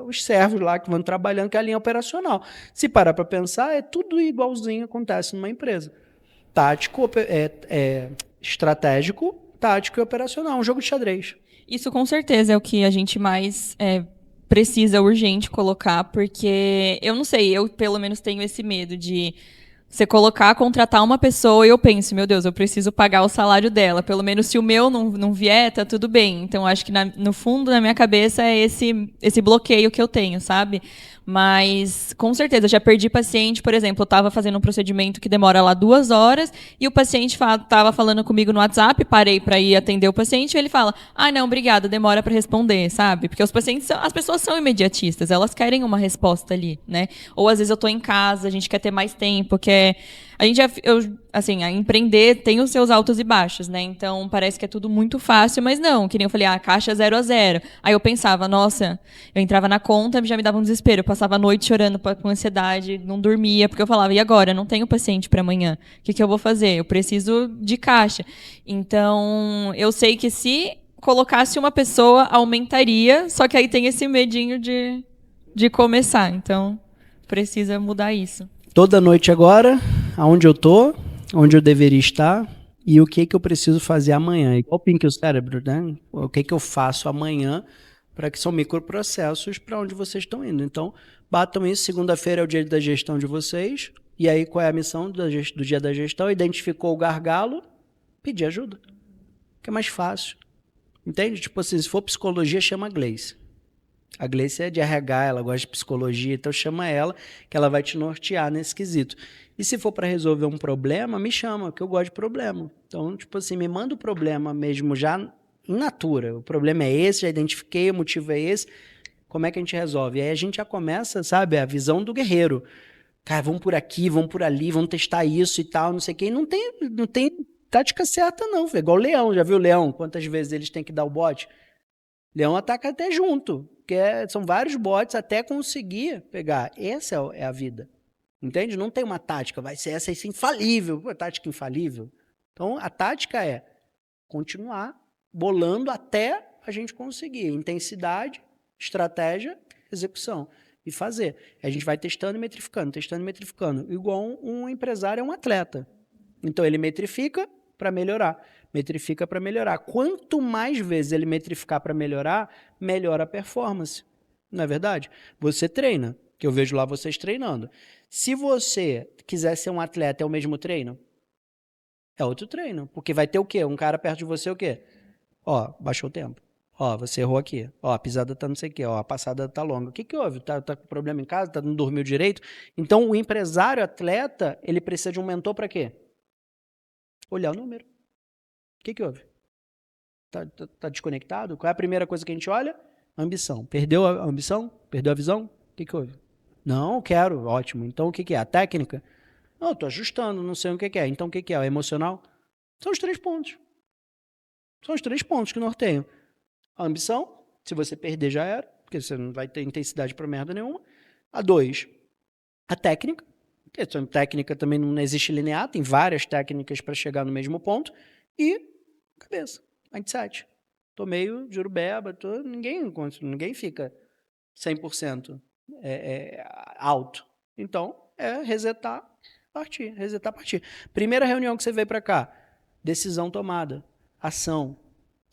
os servos lá que vão trabalhando, que é a linha operacional. Se parar para pensar, é tudo igualzinho acontece numa empresa. Tático, estratégico, tático e operacional. Um jogo de xadrez. Isso com certeza é o que a gente mais precisa urgente colocar, porque eu não sei, eu pelo menos tenho esse medo de você contratar uma pessoa e eu penso, meu Deus, eu preciso pagar o salário dela. Pelo menos se o meu não vier, tá tudo bem. Então, acho que no fundo da minha cabeça é esse bloqueio que eu tenho, sabe? Mas, com certeza, já perdi paciente, por exemplo, eu estava fazendo um procedimento que demora lá 2 horas e o paciente estava falando comigo no WhatsApp, parei para ir atender o paciente e ele fala, não, obrigada, demora para responder, sabe? Porque as pessoas são imediatistas, elas querem uma resposta ali, né? Ou às vezes eu estou em casa, a gente quer ter mais tempo, a empreender tem os seus altos e baixos, né? Então, parece que é tudo muito fácil, mas não, que nem eu falei, caixa 0 a 0. Aí eu pensava, nossa, eu entrava na conta, já me dava um desespero, eu passava a noite chorando com ansiedade, não dormia, porque eu falava, e agora? Eu não tenho paciente para amanhã, o que eu vou fazer? Eu preciso de caixa. Então, eu sei que se colocasse uma pessoa, aumentaria, só que aí tem esse medinho de começar, então precisa mudar isso. Toda noite agora, aonde eu tô, onde eu deveria estar e o que eu preciso fazer amanhã. Igual pinque o cérebro, né? O que eu faço amanhã para que são microprocessos para onde vocês estão indo. Então, batam isso. Segunda-feira é o dia da gestão de vocês. E aí, qual é a missão do dia da gestão? Identificou o gargalo, pedir ajuda. Que é mais fácil. Entende? Tipo assim, se for psicologia, chama a Gleice. A Gleice é de RH, ela gosta de psicologia, então chama ela, que ela vai te nortear nesse quesito. E se for para resolver um problema, me chama, que eu gosto de problema. Então, tipo assim, me manda o problema mesmo já in natura. O problema é esse, já identifiquei, o motivo é esse. Como é que a gente resolve? E aí a gente já começa, sabe, a visão do guerreiro. Cara, vamos por aqui, vamos por ali, vamos testar isso e tal, não sei o quê. E não tem tática certa, não. É igual o leão, já viu o leão? Quantas vezes eles têm que dar o bote? Leão ataca até junto, porque são vários botes até conseguir pegar. Essa é a vida, entende? Não tem uma tática, vai ser essa infalível. Pô, tática infalível. Então, a tática é continuar bolando até a gente conseguir. Intensidade, estratégia, execução. E fazer. A gente vai testando e metrificando. Igual um empresário é um atleta. Então, ele metrifica para melhorar. Metrifica para melhorar. Quanto mais vezes ele metrificar para melhorar, melhora a performance. Não é verdade? Você treina, que eu vejo lá vocês treinando. Se você quiser ser um atleta, é o mesmo treino? É outro treino. Porque vai ter o quê? Um cara perto de você, o quê? Baixou o tempo. Você errou aqui. A pisada tá não sei o quê. A passada tá longa. O que houve? Tá com problema em casa? Não dormiu direito? Então, o empresário, atleta, ele precisa de um mentor para quê? Olhar o número. O que houve? Tá desconectado? Qual é a primeira coisa que a gente olha? Ambição. Perdeu a ambição? Perdeu a visão? O que houve? Não, quero. Ótimo. Então, o que é? A técnica? Não, estou ajustando, não sei o que é. Então, o que é? O emocional? São os 3 pontos. São os 3 pontos que norteiam. A ambição, se você perder já era, porque você não vai ter intensidade para merda nenhuma. A 2, a técnica. Porque a técnica também não existe linear, tem várias técnicas para chegar no mesmo ponto. E cabeça, mindset. Tô meio jurubeba, ninguém fica 100% alto. Então, resetar, partir. Primeira reunião que você veio para cá, decisão tomada, ação.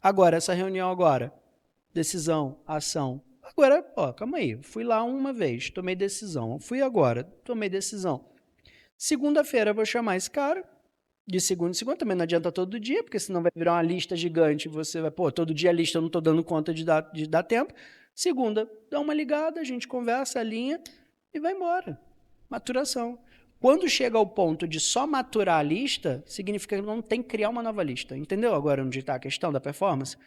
Agora, essa reunião agora, decisão, ação. Agora, calma aí, fui lá uma vez, tomei decisão. Fui agora, tomei decisão. Segunda-feira eu vou chamar esse cara, de segunda em segunda, também não adianta todo dia, porque senão vai virar uma lista gigante, você vai, todo dia a lista eu não estou dando conta de dar tempo. Segunda, dá uma ligada, a gente conversa, alinha e vai embora. Maturação. Quando chega ao ponto de só maturar a lista, significa que não tem que criar uma nova lista. Entendeu agora onde está a questão da performance?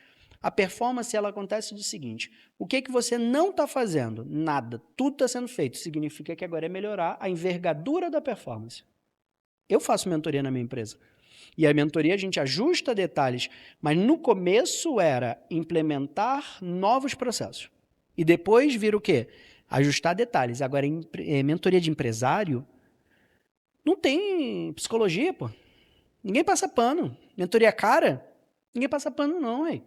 A performance, ela acontece do seguinte, o que você não está fazendo? Nada. Tudo está sendo feito. Significa que agora é melhorar a envergadura da performance. Eu faço mentoria na minha empresa. E a mentoria a gente ajusta detalhes, mas no começo era implementar novos processos. E depois vira o quê? Ajustar detalhes. Agora, mentoria de empresário não tem psicologia, pô. Ninguém passa pano. Mentoria cara, ninguém passa pano não, ué.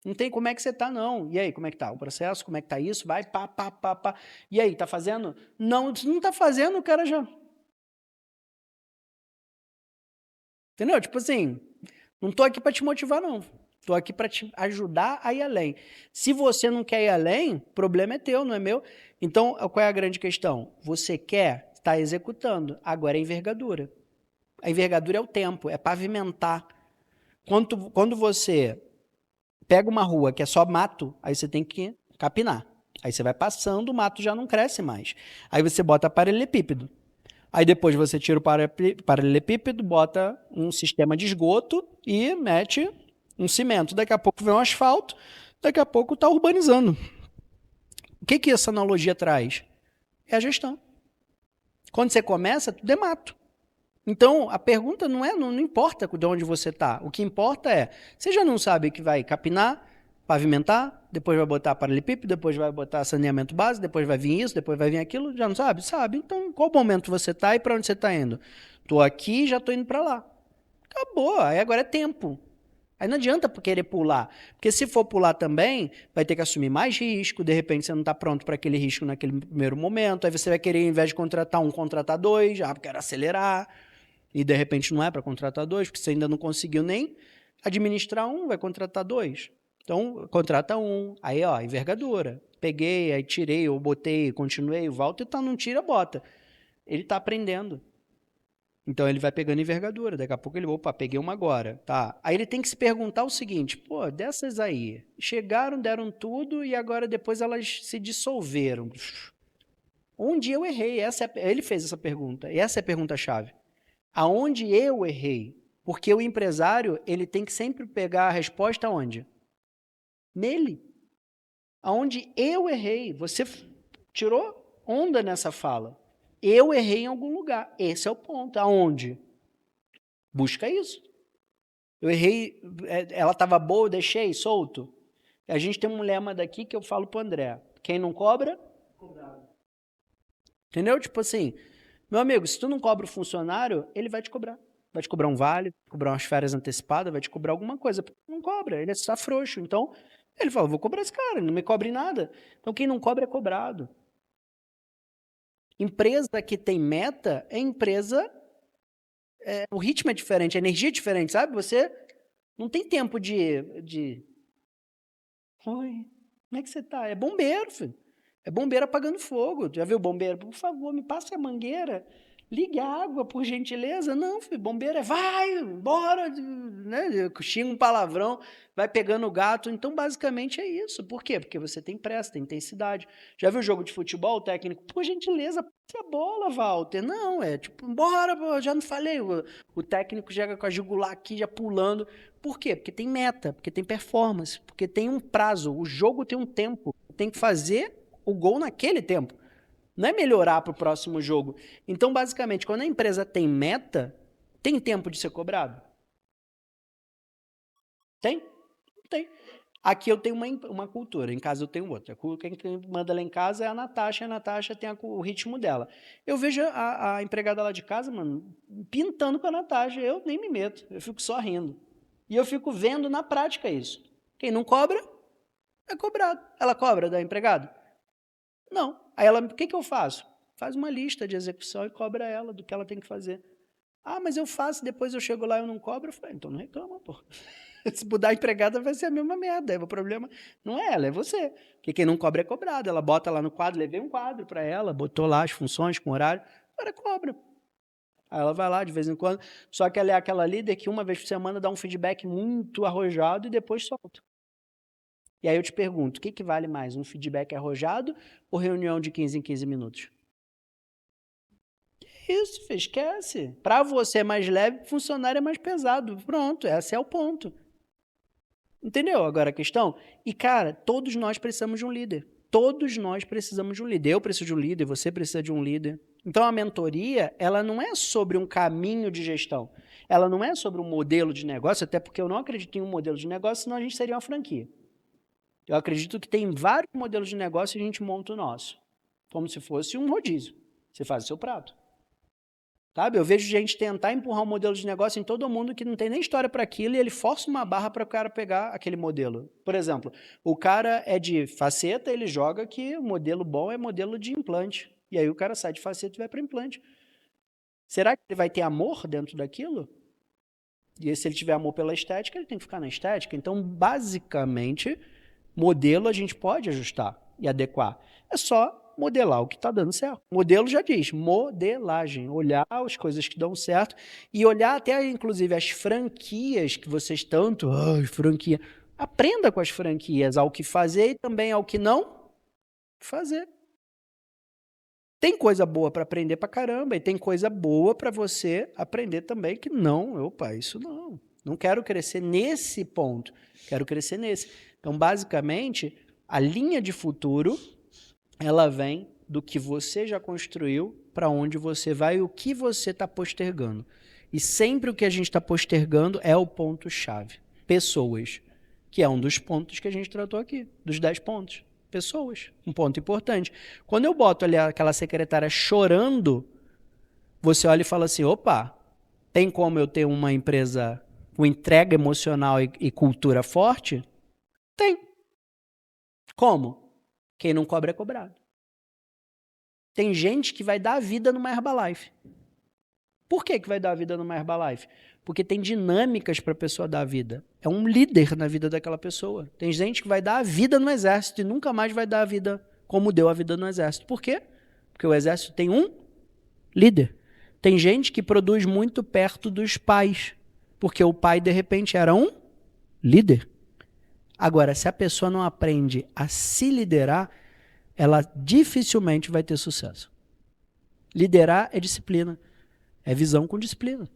Não tem como é que você tá, não. E aí, como é que tá o processo? Como é que tá isso? Vai, pá, pá, pá, pá. E aí, tá fazendo? Não, se não tá fazendo, o cara já... Entendeu? Tipo assim, não tô aqui para te motivar, não. Tô aqui para te ajudar a ir além. Se você não quer ir além, o problema é teu, não é meu. Então, qual é a grande questão? Você quer, está executando. Agora é envergadura. A envergadura é o tempo, é pavimentar. Quando você pega uma rua que é só mato, aí você tem que capinar. Aí você vai passando, o mato já não cresce mais. Aí você bota paralelepípedo. Aí depois você tira o paralelepípedo, bota um sistema de esgoto e mete um cimento. Daqui a pouco vem um asfalto, daqui a pouco está urbanizando. O que essa analogia traz? É a gestão. Quando você começa, tudo é mato. Então, a pergunta não importa de onde você está. O que importa é, você já não sabe que vai capinar, pavimentar, depois vai botar paralelepípedo, depois vai botar saneamento básico, depois vai vir isso, depois vai vir aquilo, já não sabe? Sabe. Então, qual momento você está e para onde você está indo? Estou aqui e já estou indo para lá. Acabou, aí agora é tempo. Aí não adianta querer pular, porque se for pular também, vai ter que assumir mais risco, de repente você não está pronto para aquele risco naquele primeiro momento, aí você vai querer, ao invés de contratar um, contratar dois, quero acelerar, e de repente não é para contratar dois, porque você ainda não conseguiu nem administrar um, vai contratar dois. Então, contrata um, aí ó, envergadura. Peguei, aí tirei, ou botei, continuei, o Walter não tira, bota. Ele está aprendendo. Então ele vai pegando envergadura, daqui a pouco ele, opa, peguei uma agora, tá. Aí ele tem que se perguntar o seguinte, pô, dessas aí, chegaram, deram tudo e agora depois elas se dissolveram. Onde eu errei? Ele fez essa pergunta, e essa é a pergunta-chave. Aonde eu errei? Porque o empresário, ele tem que sempre pegar a resposta onde? Nele. Aonde eu errei? Você tirou onda nessa fala. Eu errei em algum lugar. Esse é o ponto. Aonde? Busca isso. Eu errei, ela estava boa, eu deixei solto. A gente tem um lema daqui que eu falo pro André. Quem não cobra? Cobrado. Entendeu? Tipo assim, meu amigo, se tu não cobra o funcionário, ele vai te cobrar. Vai te cobrar um vale, cobrar umas férias antecipadas, vai te cobrar alguma coisa. Não cobra, ele é só frouxo. Então, ele fala, vou cobrar esse cara, não me cobre nada. Então, quem não cobra é cobrado. Empresa que tem meta é empresa... o ritmo é diferente, a energia é diferente, sabe? Você não tem tempo de... Oi, como é que você tá? É bombeiro, filho. É bombeiro apagando fogo. Já viu bombeiro? Por favor, me passe a mangueira. Ligue a água, por gentileza. Não, filho, bombeiro vai, bora, né? Xinga um palavrão, vai pegando o gato. Então, basicamente, é isso. Por quê? Porque você tem pressa, tem intensidade. Já viu jogo de futebol, o técnico? Por gentileza, passe a bola, Walter. Não, é tipo, bora, já não falei. O técnico chega com a jugular aqui, já pulando. Por quê? Porque tem meta, porque tem performance, porque tem um prazo. O jogo tem um tempo. Tem que fazer o gol naquele tempo. Não é melhorar para o próximo jogo. Então, basicamente, quando a empresa tem meta, tem tempo de ser cobrado? Tem? Não tem. Aqui eu tenho uma cultura, em casa eu tenho outra. Quem manda lá em casa é a Natasha tem o ritmo dela. Eu vejo a empregada lá de casa, mano, pintando com a Natasha. Eu nem me meto, eu fico só rindo. E eu fico vendo na prática isso. Quem não cobra, é cobrado. Ela cobra da empregada? Não. Aí ela, o que eu faço? Faz uma lista de execução e cobra ela do que ela tem que fazer. Ah, mas eu faço, depois eu chego lá e eu não cobro. Eu falei, então não reclama, pô. Se mudar a empregada vai ser a mesma merda. O problema não é ela, é você. Porque quem não cobra é cobrado. Ela bota lá no quadro, levei um quadro para ela, botou lá as funções com horário, agora cobra. Aí ela vai lá de vez em quando. Só que ela é aquela líder que uma vez por semana dá um feedback muito arrojado e depois solta. E aí eu te pergunto, o que vale mais, um feedback arrojado ou reunião de 15 em 15 minutos? Isso, filho, esquece. Para você é mais leve, funcionário é mais pesado. Pronto, esse é o ponto. Entendeu agora a questão? E, cara, todos nós precisamos de um líder. todos nós precisamos de um líder. Eu preciso de um líder, você precisa de um líder. Então, a mentoria, ela não é sobre um caminho de gestão. Ela não é sobre um modelo de negócio, até porque eu não acredito em um modelo de negócio, senão a gente seria uma franquia. Eu acredito que tem vários modelos de negócio e a gente monta o nosso. Como se fosse um rodízio. Você faz o seu prato. Sabe? Eu vejo gente tentar empurrar um modelo de negócio em todo mundo que não tem nem história para aquilo e ele força uma barra para o cara pegar aquele modelo. Por exemplo, o cara é de faceta, ele joga que o modelo bom é modelo de implante. E aí o cara sai de faceta e vai para implante. Será que ele vai ter amor dentro daquilo? E se ele tiver amor pela estética, ele tem que ficar na estética. Então, basicamente, modelo a gente pode ajustar e adequar. É só modelar o que está dando certo. Modelo já diz, modelagem, olhar as coisas que dão certo e olhar até, inclusive, as franquias que vocês tanto, franquia, aprenda com as franquias ao que fazer e também ao que não fazer. Tem coisa boa para aprender pra caramba e tem coisa boa para você aprender também que não, isso não. Não quero crescer nesse ponto, quero crescer nesse. Então, basicamente, a linha de futuro, ela vem do que você já construiu para onde você vai e o que você está postergando. E sempre o que a gente está postergando é o ponto-chave. Pessoas, que é um dos pontos que a gente tratou aqui, dos 10 pontos. Pessoas, um ponto importante. Quando eu boto ali aquela secretária chorando, você olha e fala assim, opa, tem como eu ter uma empresa com entrega emocional e cultura forte? Tem. Como? Quem não cobra é cobrado. Tem gente que vai dar a vida numa Herbalife. Por que vai dar a vida numa Herbalife? Porque tem dinâmicas para a pessoa dar a vida. É um líder na vida daquela pessoa. Tem gente que vai dar a vida no exército e nunca mais vai dar a vida como deu a vida no exército. Por quê? Porque o exército tem um líder. Tem gente que produz muito perto dos pais, porque o pai, de repente, era um líder. Agora, se a pessoa não aprende a se liderar, ela dificilmente vai ter sucesso. Liderar é disciplina. É visão com disciplina.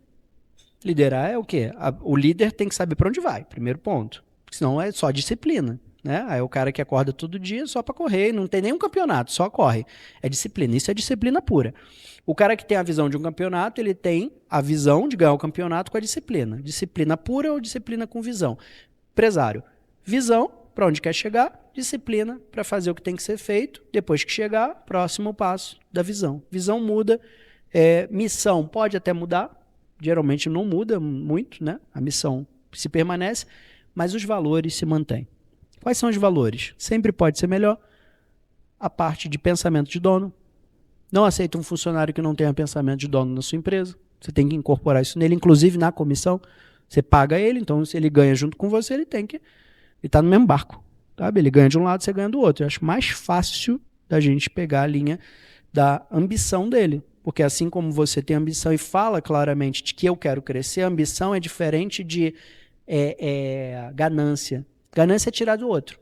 Liderar é o quê? O líder tem que saber para onde vai, primeiro ponto. Porque senão é só disciplina. Né? Aí o cara que acorda todo dia só para correr, não tem nenhum campeonato, só corre. É disciplina, isso é disciplina pura. O cara que tem a visão de um campeonato, ele tem a visão de ganhar o campeonato com a disciplina. Disciplina pura ou disciplina com visão? Empresário, visão para onde quer chegar, disciplina para fazer o que tem que ser feito. Depois que chegar, próximo passo da visão. Visão muda, missão pode até mudar, geralmente não muda muito, né? A missão se permanece, mas os valores se mantêm. Quais são os valores? Sempre pode ser melhor. A parte de pensamento de dono. Não aceita um funcionário que não tenha pensamento de dono na sua empresa. Você tem que incorporar isso nele, inclusive na comissão. Você paga ele, então se ele ganha junto com você, ele tem que... Ele está no mesmo barco. Sabe? Ele ganha de um lado, você ganha do outro. Eu acho mais fácil da gente pegar a linha da ambição dele. Porque assim como você tem ambição e fala claramente de que eu quero crescer, a ambição é diferente de ganância. Ganância é tirar do outro.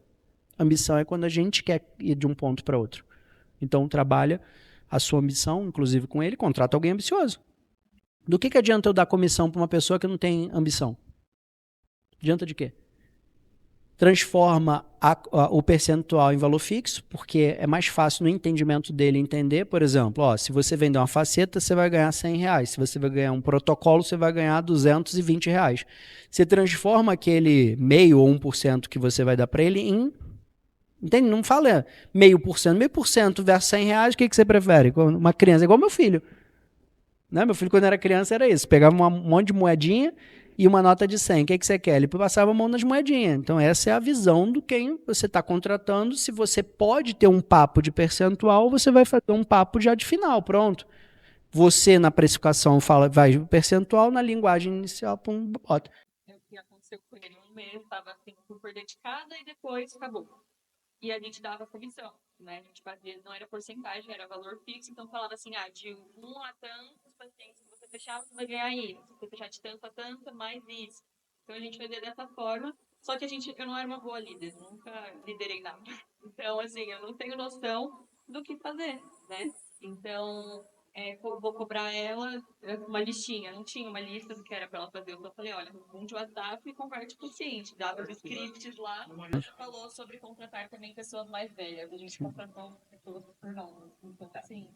Ambição é quando a gente quer ir de um ponto para outro. Então, trabalha a sua ambição, inclusive com ele, contrata alguém ambicioso. Do que adianta eu dar comissão para uma pessoa que não tem ambição? Adianta de quê? Transforma o percentual em valor fixo, porque é mais fácil no entendimento dele entender. Por exemplo, se você vender uma faceta, você vai ganhar R$100. Se você vai ganhar um protocolo, você vai ganhar R$220. Você transforma aquele meio ou 1% que você vai dar para ele em... Entende? Não fala 0,5%. 0,5% versus R$100, o que você prefere? Uma criança, igual meu filho. Né? Meu filho, quando era criança, era isso. Pegava um monte de moedinha e uma nota de 100. O que você quer? Ele passava a mão nas moedinhas. Então, essa é a visão do quem você está contratando. Se você pode ter um papo de percentual, você vai fazer um papo já de final. Pronto. Você, na precificação, vai percentual, na linguagem inicial, bota. O que aconteceu com ele? Um mês, estava assim, super dedicada e depois acabou. E a gente dava comissão, né? A gente fazia, não era porcentagem, era valor fixo. Então, falava assim, de 1 a tantos pacientes que você fechar, você vai ganhar isso. Se você fechar de tanto a tanto, mais isso. Então, a gente fazia dessa forma. Só que eu não era uma boa líder, nunca liderei nada. Então, assim, eu não tenho noção do que fazer, né? Então, vou cobrar ela uma listinha. Não tinha uma lista do que era pra ela fazer. Eu só falei, olha, um de WhatsApp e converte com o cliente. Dava os scripts lá. Falou sobre contratar também pessoas mais velhas. A gente contratou pessoas por nome. Então, assim,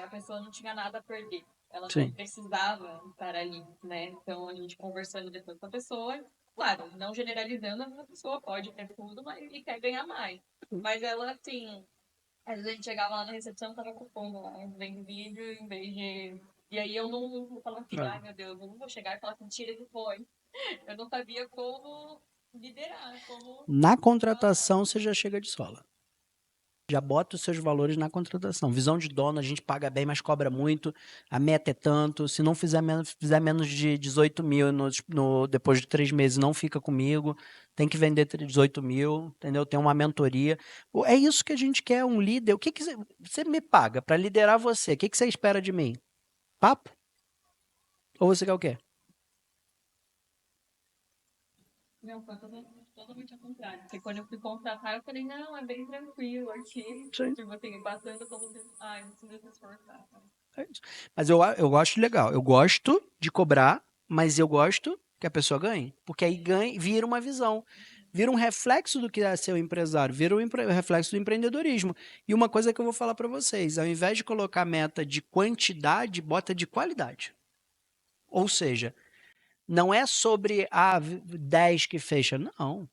a pessoa não tinha nada a perder. Ela não precisava estar ali, né? Então, a gente conversando depois com a pessoa, claro, não generalizando, a pessoa pode ter tudo, mas e quer ganhar mais. Mas ela, assim, às vezes a gente chegava lá na recepção, tava com fome lá, vendo vídeo, em vez de... E aí eu não falava assim, ai meu Deus, eu não vou chegar e falar assim, tira ele foi. Eu não sabia como liderar, como... Na contratação, você já chega de sola. Já bota os seus valores na contratação. Visão de dono, a gente paga bem, mas cobra muito. A meta é tanto. Se não fizer menos de 18 mil depois de 3 meses, não fica comigo. Tem que vender 18 mil, entendeu? Tem uma mentoria. É isso que a gente quer, um líder. O que você me paga para liderar você? O que você espera de mim? Papo? Ou você quer o quê? Não, foi totalmente ao contrário. Porque quando eu fui contratar, eu falei, não, é bem tranquilo aqui. Sim. Tipo assim, bastante, eu tô ai, não precisa se esforçar. É isso. Mas eu acho legal. Eu gosto de cobrar, mas eu gosto que a pessoa ganhe. Porque aí ganha, vira uma visão. Vira um reflexo do que é ser o empresário. Vira um reflexo do empreendedorismo. E uma coisa que eu vou falar para vocês. Ao invés de colocar meta de quantidade, bota de qualidade. Ou seja, não é sobre 10 que fecha. Não.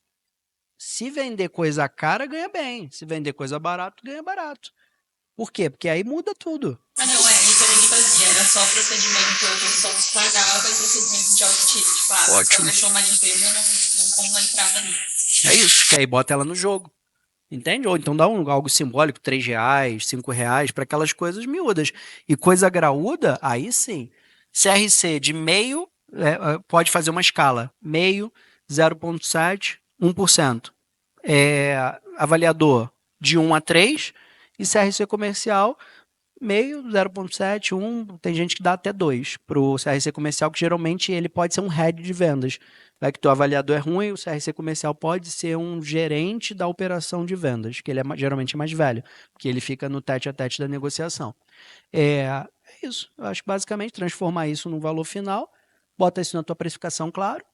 Se vender coisa cara, ganha bem. Se vender coisa barato, ganha barato. Por quê? Porque aí muda tudo. Ah, não, isso a gente fazia. Era só procedimento, eu só pagava e procedimento de audit. Tipo, Ótimo. só deixou uma limpeza, não entrava nisso. É isso, que aí bota ela no jogo. Entende? Ou então dá algo simbólico, R$ 3, R$ 5, para aquelas coisas miúdas. E coisa graúda, aí sim. CRC de meio, pode fazer uma escala. Meio, 0,7, 1%. Avaliador de 1 a 3. E CRC comercial, meio, 0,7, 1. Tem gente que dá até 2 para o CRC comercial, que geralmente ele pode ser um head de vendas. Vai que teu avaliador é ruim, o CRC comercial pode ser um gerente da operação de vendas, que ele geralmente é mais velho, porque ele fica no tete a tete da negociação. É isso. Eu acho que basicamente transformar isso num valor final, bota isso na tua precificação, claro,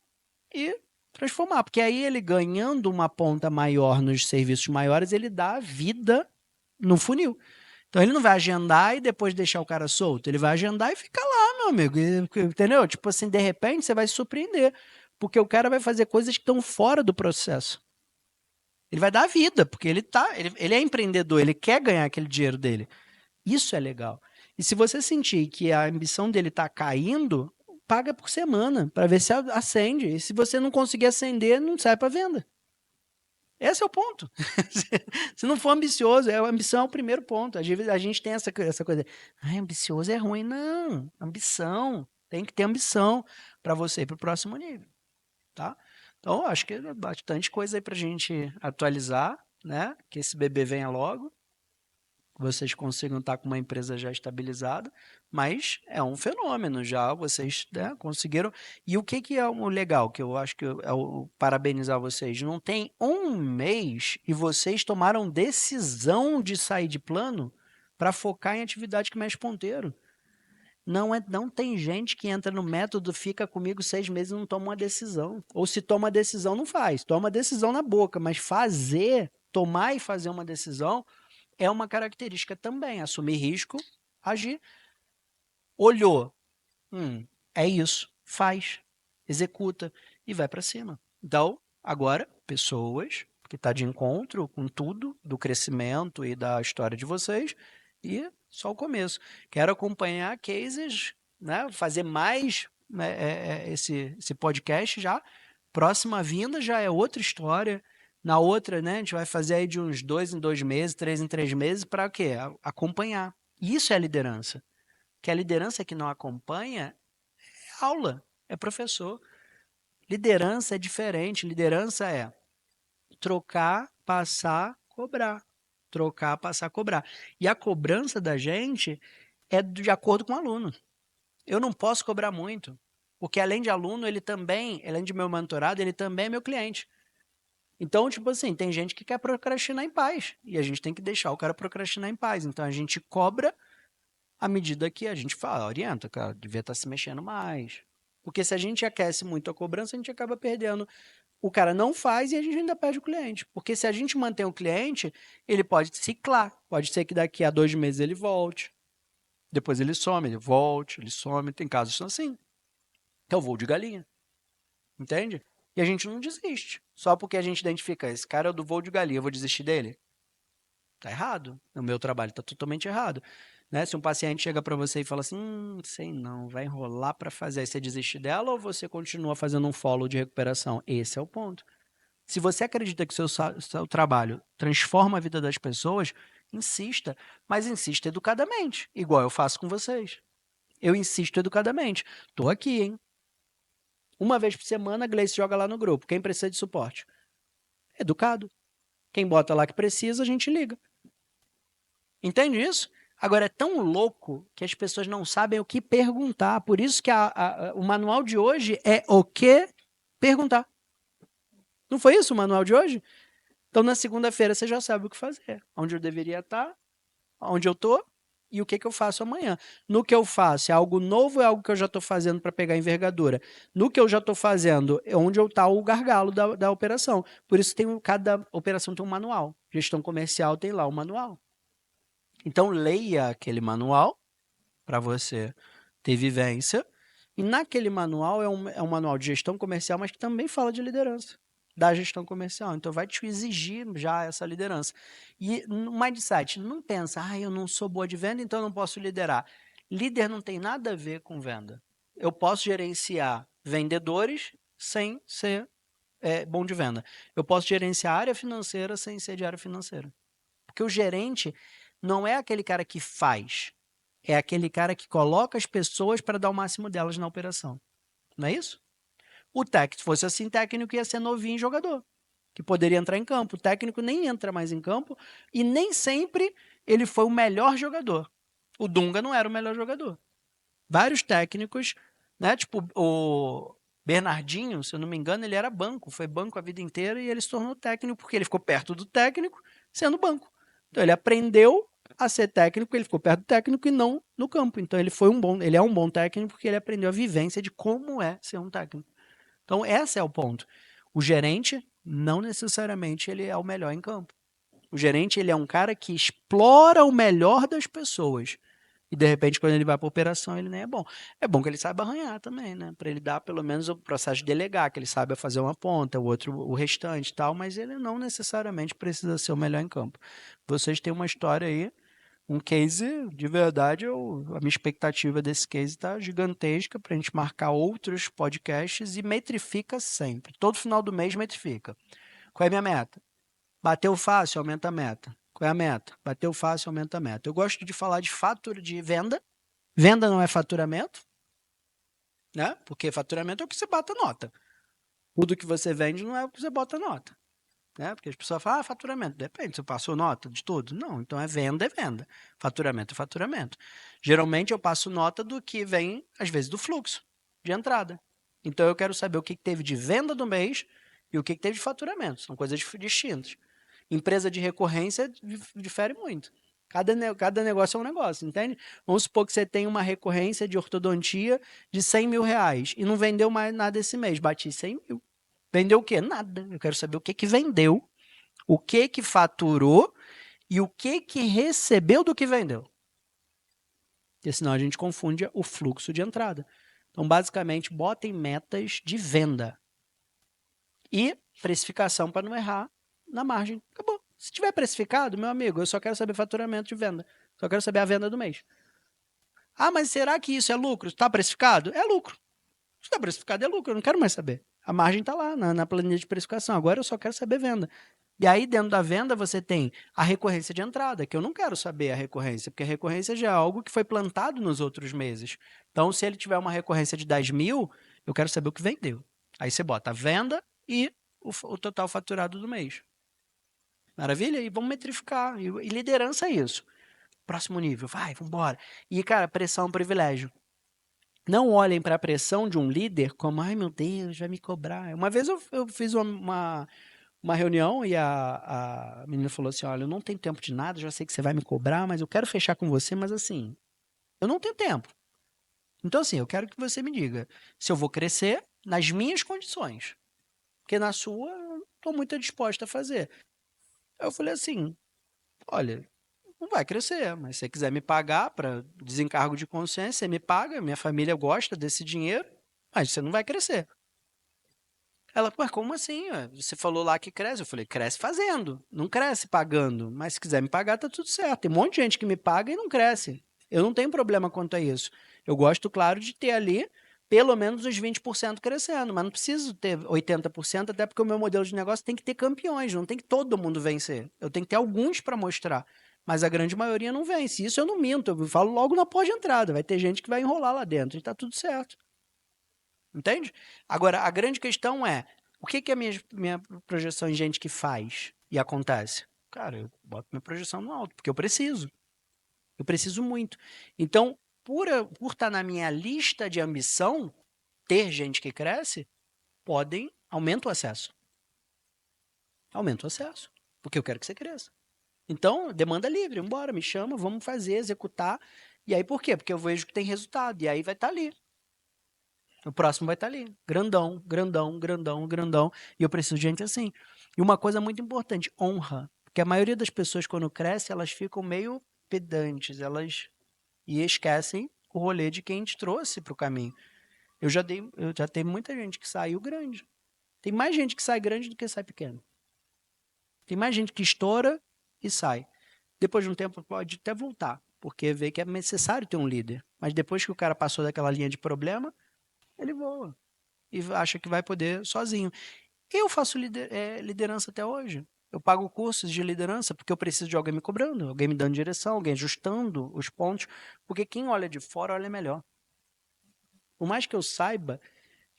e transformar. Porque aí ele ganhando uma ponta maior nos serviços maiores, ele dá vida no funil. Então ele não vai agendar e depois deixar o cara solto. Ele vai agendar e ficar lá, meu amigo. Entendeu? Tipo assim, de repente você vai se surpreender. Porque o cara vai fazer coisas que estão fora do processo. Ele vai dar vida, porque ele é empreendedor, ele quer ganhar aquele dinheiro dele. Isso é legal. E se você sentir que a ambição dele está caindo, paga por semana, para ver se acende. E se você não conseguir acender, não sai para venda. Esse é o ponto. Se não for ambicioso, a ambição é o primeiro ponto. A gente tem essa coisa. Ambicioso é ruim. Não. Ambição. Tem que ter ambição para você ir para o próximo nível. Tá? Então, acho que é bastante coisa aí para a gente atualizar, né? Que esse bebê venha logo. Vocês consigam estar com uma empresa já estabilizada, mas é um fenômeno já, vocês, né, conseguiram. E o que é o legal, que eu acho que é o parabenizar vocês, não tem um mês e vocês tomaram decisão de sair de plano para focar em atividade que mexe ponteiro. Não tem gente que entra no método, fica comigo 6 meses e não toma uma decisão. Ou se toma decisão, não faz. Toma decisão na boca, mas tomar e fazer uma decisão é uma característica também. Assumir risco, agir. Olhou. É isso. Faz. Executa. E vai para cima. Então, agora, pessoas que está de encontro com tudo do crescimento e da história de vocês. E só o começo. Quero acompanhar cases, né? Fazer mais, né, esse podcast já. Próxima vinda já é outra história. Na outra, né, a gente vai fazer aí de uns 2 em 2 meses, 3 em 3 meses, para o quê? Acompanhar. Isso é liderança. Que a liderança que não acompanha é aula, é professor. Liderança é diferente. Liderança é trocar, passar, cobrar. Trocar, passar, cobrar. E a cobrança da gente é de acordo com o aluno. Eu não posso cobrar muito, porque além de aluno, ele também, além de meu mentorado, ele também é meu cliente. Então, tipo assim, tem gente que quer procrastinar em paz. E a gente tem que deixar o cara procrastinar em paz. Então, a gente cobra à medida que a gente fala, orienta, cara, devia estar se mexendo mais. Porque se a gente aquece muito a cobrança, a gente acaba perdendo. O cara não faz e a gente ainda perde o cliente. Porque se a gente mantém o cliente, ele pode ciclar. Pode ser que daqui a 2 meses ele volte. Depois ele some, ele volte, ele some. Tem casos assim. Que é o voo de galinha. Entende? E a gente não desiste. Só porque a gente identifica, esse cara é do voo de galinha, eu vou desistir dele? Tá errado. O meu trabalho tá totalmente errado. Né? Se um paciente chega para você e fala assim, sei não, vai enrolar para fazer, aí você desiste dela ou você continua fazendo um follow de recuperação? Esse é o ponto. Se você acredita que o seu trabalho transforma a vida das pessoas, insista, mas insista educadamente, igual eu faço com vocês. Eu insisto educadamente. Tô aqui, hein? Uma vez por semana, a Gleice joga lá no grupo. Quem precisa de suporte? Educado. Quem bota lá que precisa, a gente liga. Entende isso? Agora, é tão louco que as pessoas não sabem o que perguntar. Por isso que o manual de hoje é o que perguntar. Não foi isso o manual de hoje? Então, na segunda-feira, você já sabe o que fazer. Onde eu deveria estar, onde eu estou e o que eu faço amanhã. No que eu faço, é algo novo ou é algo que eu já estou fazendo para pegar envergadura? No que eu já estou fazendo, é onde eu está o gargalo da operação. Por isso, cada operação tem um manual. Gestão comercial tem lá o manual. Então, leia aquele manual para você ter vivência. E naquele manual é um manual de gestão comercial, mas que também fala de liderança, da gestão comercial. Então, vai te exigir já essa liderança. E no mindset, não pensa, eu não sou boa de venda, então eu não posso liderar. Líder não tem nada a ver com venda. Eu posso gerenciar vendedores sem ser bom de venda. Eu posso gerenciar a área financeira sem ser de área financeira. Porque o gerente não é aquele cara que faz, é aquele cara que coloca as pessoas para dar o máximo delas na operação. Não é isso? O técnico, se fosse assim, técnico ia ser novinho jogador, que poderia entrar em campo. O técnico nem entra mais em campo e nem sempre ele foi o melhor jogador. O Dunga não era o melhor jogador. Vários técnicos, né? Tipo o Bernardinho, se eu não me engano, ele era banco, foi banco a vida inteira e ele se tornou técnico porque ele ficou perto do técnico sendo banco. Então ele aprendeu a ser técnico, ele ficou perto do técnico e não no campo. Então ele é um bom técnico porque ele aprendeu a vivência de como é ser um técnico. Então esse é o ponto. O gerente não necessariamente ele é o melhor em campo. O gerente ele é um cara que explora o melhor das pessoas. E de repente, quando ele vai para a operação, ele nem é bom. É bom que ele saiba arranhar também, né? Para ele dar pelo menos o processo de delegar, que ele saiba fazer uma ponta, o outro o restante e tal, mas ele não necessariamente precisa ser o melhor em campo. Vocês têm uma história aí, um case de verdade, a minha expectativa desse case está gigantesca para a gente marcar outros podcasts e metrifica sempre. Todo final do mês metrifica. Qual é a minha meta? Bateu fácil, aumenta a meta. Qual é a meta? Bateu fácil, aumenta a meta. Eu gosto de falar de fatura de venda. Venda não é faturamento, né? Porque faturamento é o que você bota nota. Tudo que você vende não é o que você bota nota. Né? Porque as pessoas falam, faturamento. Depende, você passou nota de tudo? Não, então é venda. Faturamento é faturamento. Geralmente eu passo nota do que vem, às vezes, do fluxo de entrada. Então eu quero saber o que teve de venda do mês e o que teve de faturamento. São coisas distintas. Empresa de recorrência difere muito. Cada negócio é um negócio, entende? Vamos supor que você tem uma recorrência de ortodontia de 100 mil reais e não vendeu mais nada esse mês. Bati 100 mil. Vendeu o quê? Nada. Eu quero saber o que vendeu, o que faturou e o que recebeu do que vendeu. Porque senão a gente confunde o fluxo de entrada. Então, basicamente, botem metas de venda e precificação para não errar na margem. Acabou. Se tiver precificado, meu amigo, eu só quero saber faturamento de venda. Só quero saber a venda do mês. Mas será que isso é lucro? Está precificado? É lucro. Se está precificado, é lucro. Eu não quero mais saber. A margem está lá na planilha de precificação. Agora eu só quero saber venda. E aí, dentro da venda, você tem a recorrência de entrada, que eu não quero saber a recorrência, porque a recorrência já é algo que foi plantado nos outros meses. Então, se ele tiver uma recorrência de 10 mil, eu quero saber o que vendeu. Aí você bota a venda e o total faturado do mês. Maravilha? E vamos metrificar. E liderança é isso. Próximo nível, vamos embora. E, cara, pressão é um privilégio. Não olhem para a pressão de um líder como, ai meu Deus, vai me cobrar. Uma vez eu fiz uma reunião e a menina falou assim, olha, eu não tenho tempo de nada, já sei que você vai me cobrar, mas eu quero fechar com você, mas assim, Eu não tenho tempo. Então, assim, eu quero que você me diga se eu vou crescer nas minhas condições. Porque na sua, eu não estou muito disposta a fazer. Aí eu falei assim, olha, não vai crescer, mas se você quiser me pagar para desencargo de consciência, você me paga, minha família gosta desse dinheiro, mas você não vai crescer. Ela, mas como assim? Ué? Você falou lá que cresce. Eu falei, cresce fazendo, não cresce pagando. Mas se quiser me pagar, tá tudo certo. Tem um monte de gente que me paga e não cresce. Eu não tenho problema quanto a isso. Eu gosto, claro, de ter ali pelo menos os 20% crescendo, mas não preciso ter 80%, até porque o meu modelo de negócio tem que ter campeões, não tem que todo mundo vencer. Eu tenho que ter alguns para mostrar, mas a grande maioria não vence. Isso eu não minto, eu falo logo na porta de entrada. Vai ter gente que vai enrolar lá dentro e tá tudo certo. Entende? Agora, a grande questão é, o que é a minha projeção em gente que faz e acontece? Cara, eu boto minha projeção no alto, porque eu preciso. Eu preciso muito. Então, por estar na minha lista de ambição, ter gente que cresce, aumenta o acesso. Aumenta o acesso, porque eu quero que você cresça. Então, demanda livre, embora, me chama, vamos fazer, executar. E aí, por quê? Porque eu vejo que tem resultado, e aí vai estar ali. O próximo vai estar ali, grandão, grandão, grandão, grandão. E eu preciso de gente assim. E uma coisa muito importante, honra. Porque a maioria das pessoas, quando cresce, elas ficam meio pedantes, e esquecem o rolê de quem te trouxe para o caminho. Eu já tenho muita gente que saiu grande. Tem mais gente que sai grande do que sai pequeno. Tem mais gente que estoura e sai. Depois de um tempo pode até voltar, porque vê que é necessário ter um líder. Mas depois que o cara passou daquela linha de problema, ele voa e acha que vai poder sozinho. Eu faço liderança até hoje. Eu pago cursos de liderança porque eu preciso de alguém me cobrando, alguém me dando direção, alguém ajustando os pontos, porque quem olha de fora olha melhor. Por mais que eu saiba,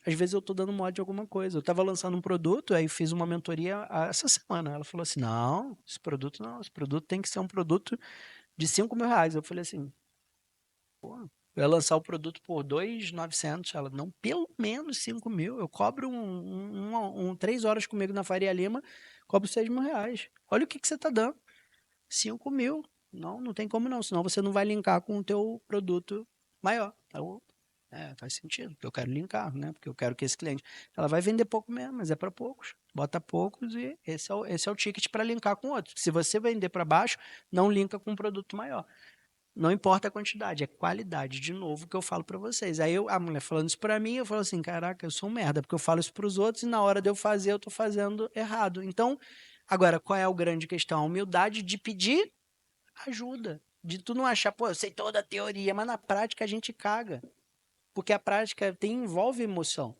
às vezes eu estou dando mole de alguma coisa. Eu estava lançando um produto, aí fiz uma mentoria essa semana. Ela falou assim: não, esse produto tem que ser um produto de R$ 5.000. Eu falei assim, pô, eu ia lançar o produto por 2.900. Ela, não, pelo menos 5.000. Eu cobro 3 horas comigo na Faria Lima, cobro R$ 6.000. Olha o que você está dando. 5.000. Não, não tem como não, senão você não vai linkar com o teu produto maior. Então, faz sentido, porque eu quero linkar, né? Porque eu quero que esse cliente... Ela vai vender pouco mesmo, mas é para poucos. Bota poucos e esse é o ticket para linkar com outro. Se você vender para baixo, não linka com um produto maior. Não importa a quantidade, é qualidade. De novo, que eu falo para vocês. Aí a mulher falando isso para mim, eu falo assim, caraca, eu sou um merda, porque eu falo isso para os outros e na hora de eu fazer, eu tô fazendo errado. Então, agora, qual é a grande questão? A humildade de pedir ajuda. De tu não achar, pô, eu sei toda a teoria, mas na prática a gente caga. Porque a prática envolve emoção.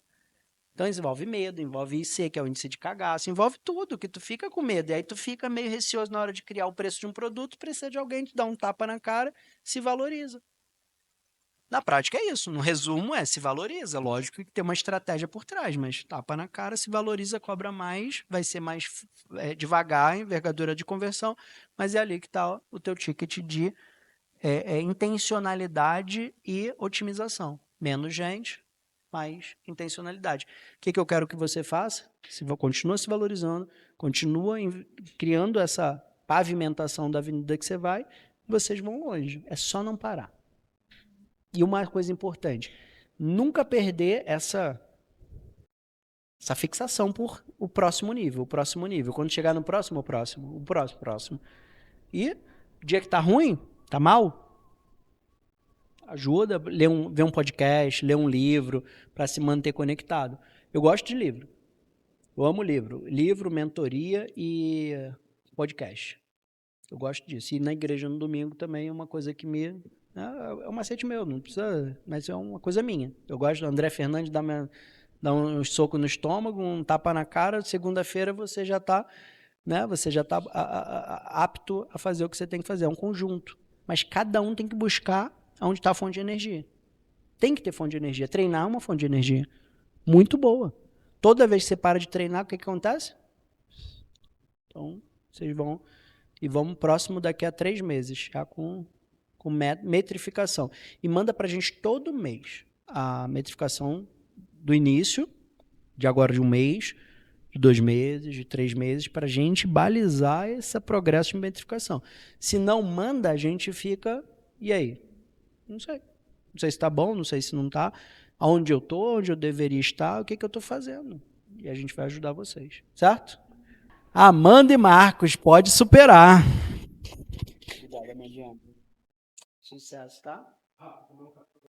Então envolve medo, envolve IC, que é o índice de cagaço, envolve tudo, que tu fica com medo. E aí tu fica meio receoso na hora de criar o preço de um produto, precisa de alguém te dar um tapa na cara, se valoriza. Na prática é isso, no resumo se valoriza, lógico que tem uma estratégia por trás, mas tapa na cara, se valoriza, cobra mais, vai ser mais devagar, envergadura de conversão, mas é ali que está o teu ticket de intencionalidade e otimização. Menos gente, mais intencionalidade. O que eu quero que você faça? Continua se valorizando, continua criando essa pavimentação da avenida que você vai, vocês vão longe. É só não parar. E uma coisa importante, nunca perder essa fixação por o próximo nível. Quando chegar no próximo, o próximo. E o dia que tá ruim, tá mal, ajuda, ver um podcast, ler um livro, para se manter conectado. Eu gosto de livro. Eu amo livro. Livro, mentoria e podcast. Eu gosto disso. E na igreja no domingo também é uma coisa que é um macete meu, não precisa, mas é uma coisa minha. Eu gosto do André Fernandes dar um soco no estômago, um tapa na cara, segunda-feira você já está, né? Você já está apto a fazer o que você tem que fazer. É um conjunto. Mas cada um tem que buscar onde está a fonte de energia. Tem que ter fonte de energia. Treinar é uma fonte de energia muito boa. Toda vez que você para de treinar, o que acontece? Então, vocês vão... E vamos próximo daqui a 3 meses, já com metrificação. E manda para a gente todo mês a metrificação do início, de agora de 1 mês, de 2 meses, de 3 meses, para a gente balizar esse progresso de metrificação. Se não manda, a gente fica... E aí? Não sei. Não sei se tá bom, não sei se não tá. Aonde eu tô, onde eu deveria estar, o que eu tô fazendo. E a gente vai ajudar vocês, certo? Amanda e Marcos, pode superar. Obrigado, Amandinha. Sucesso, tá?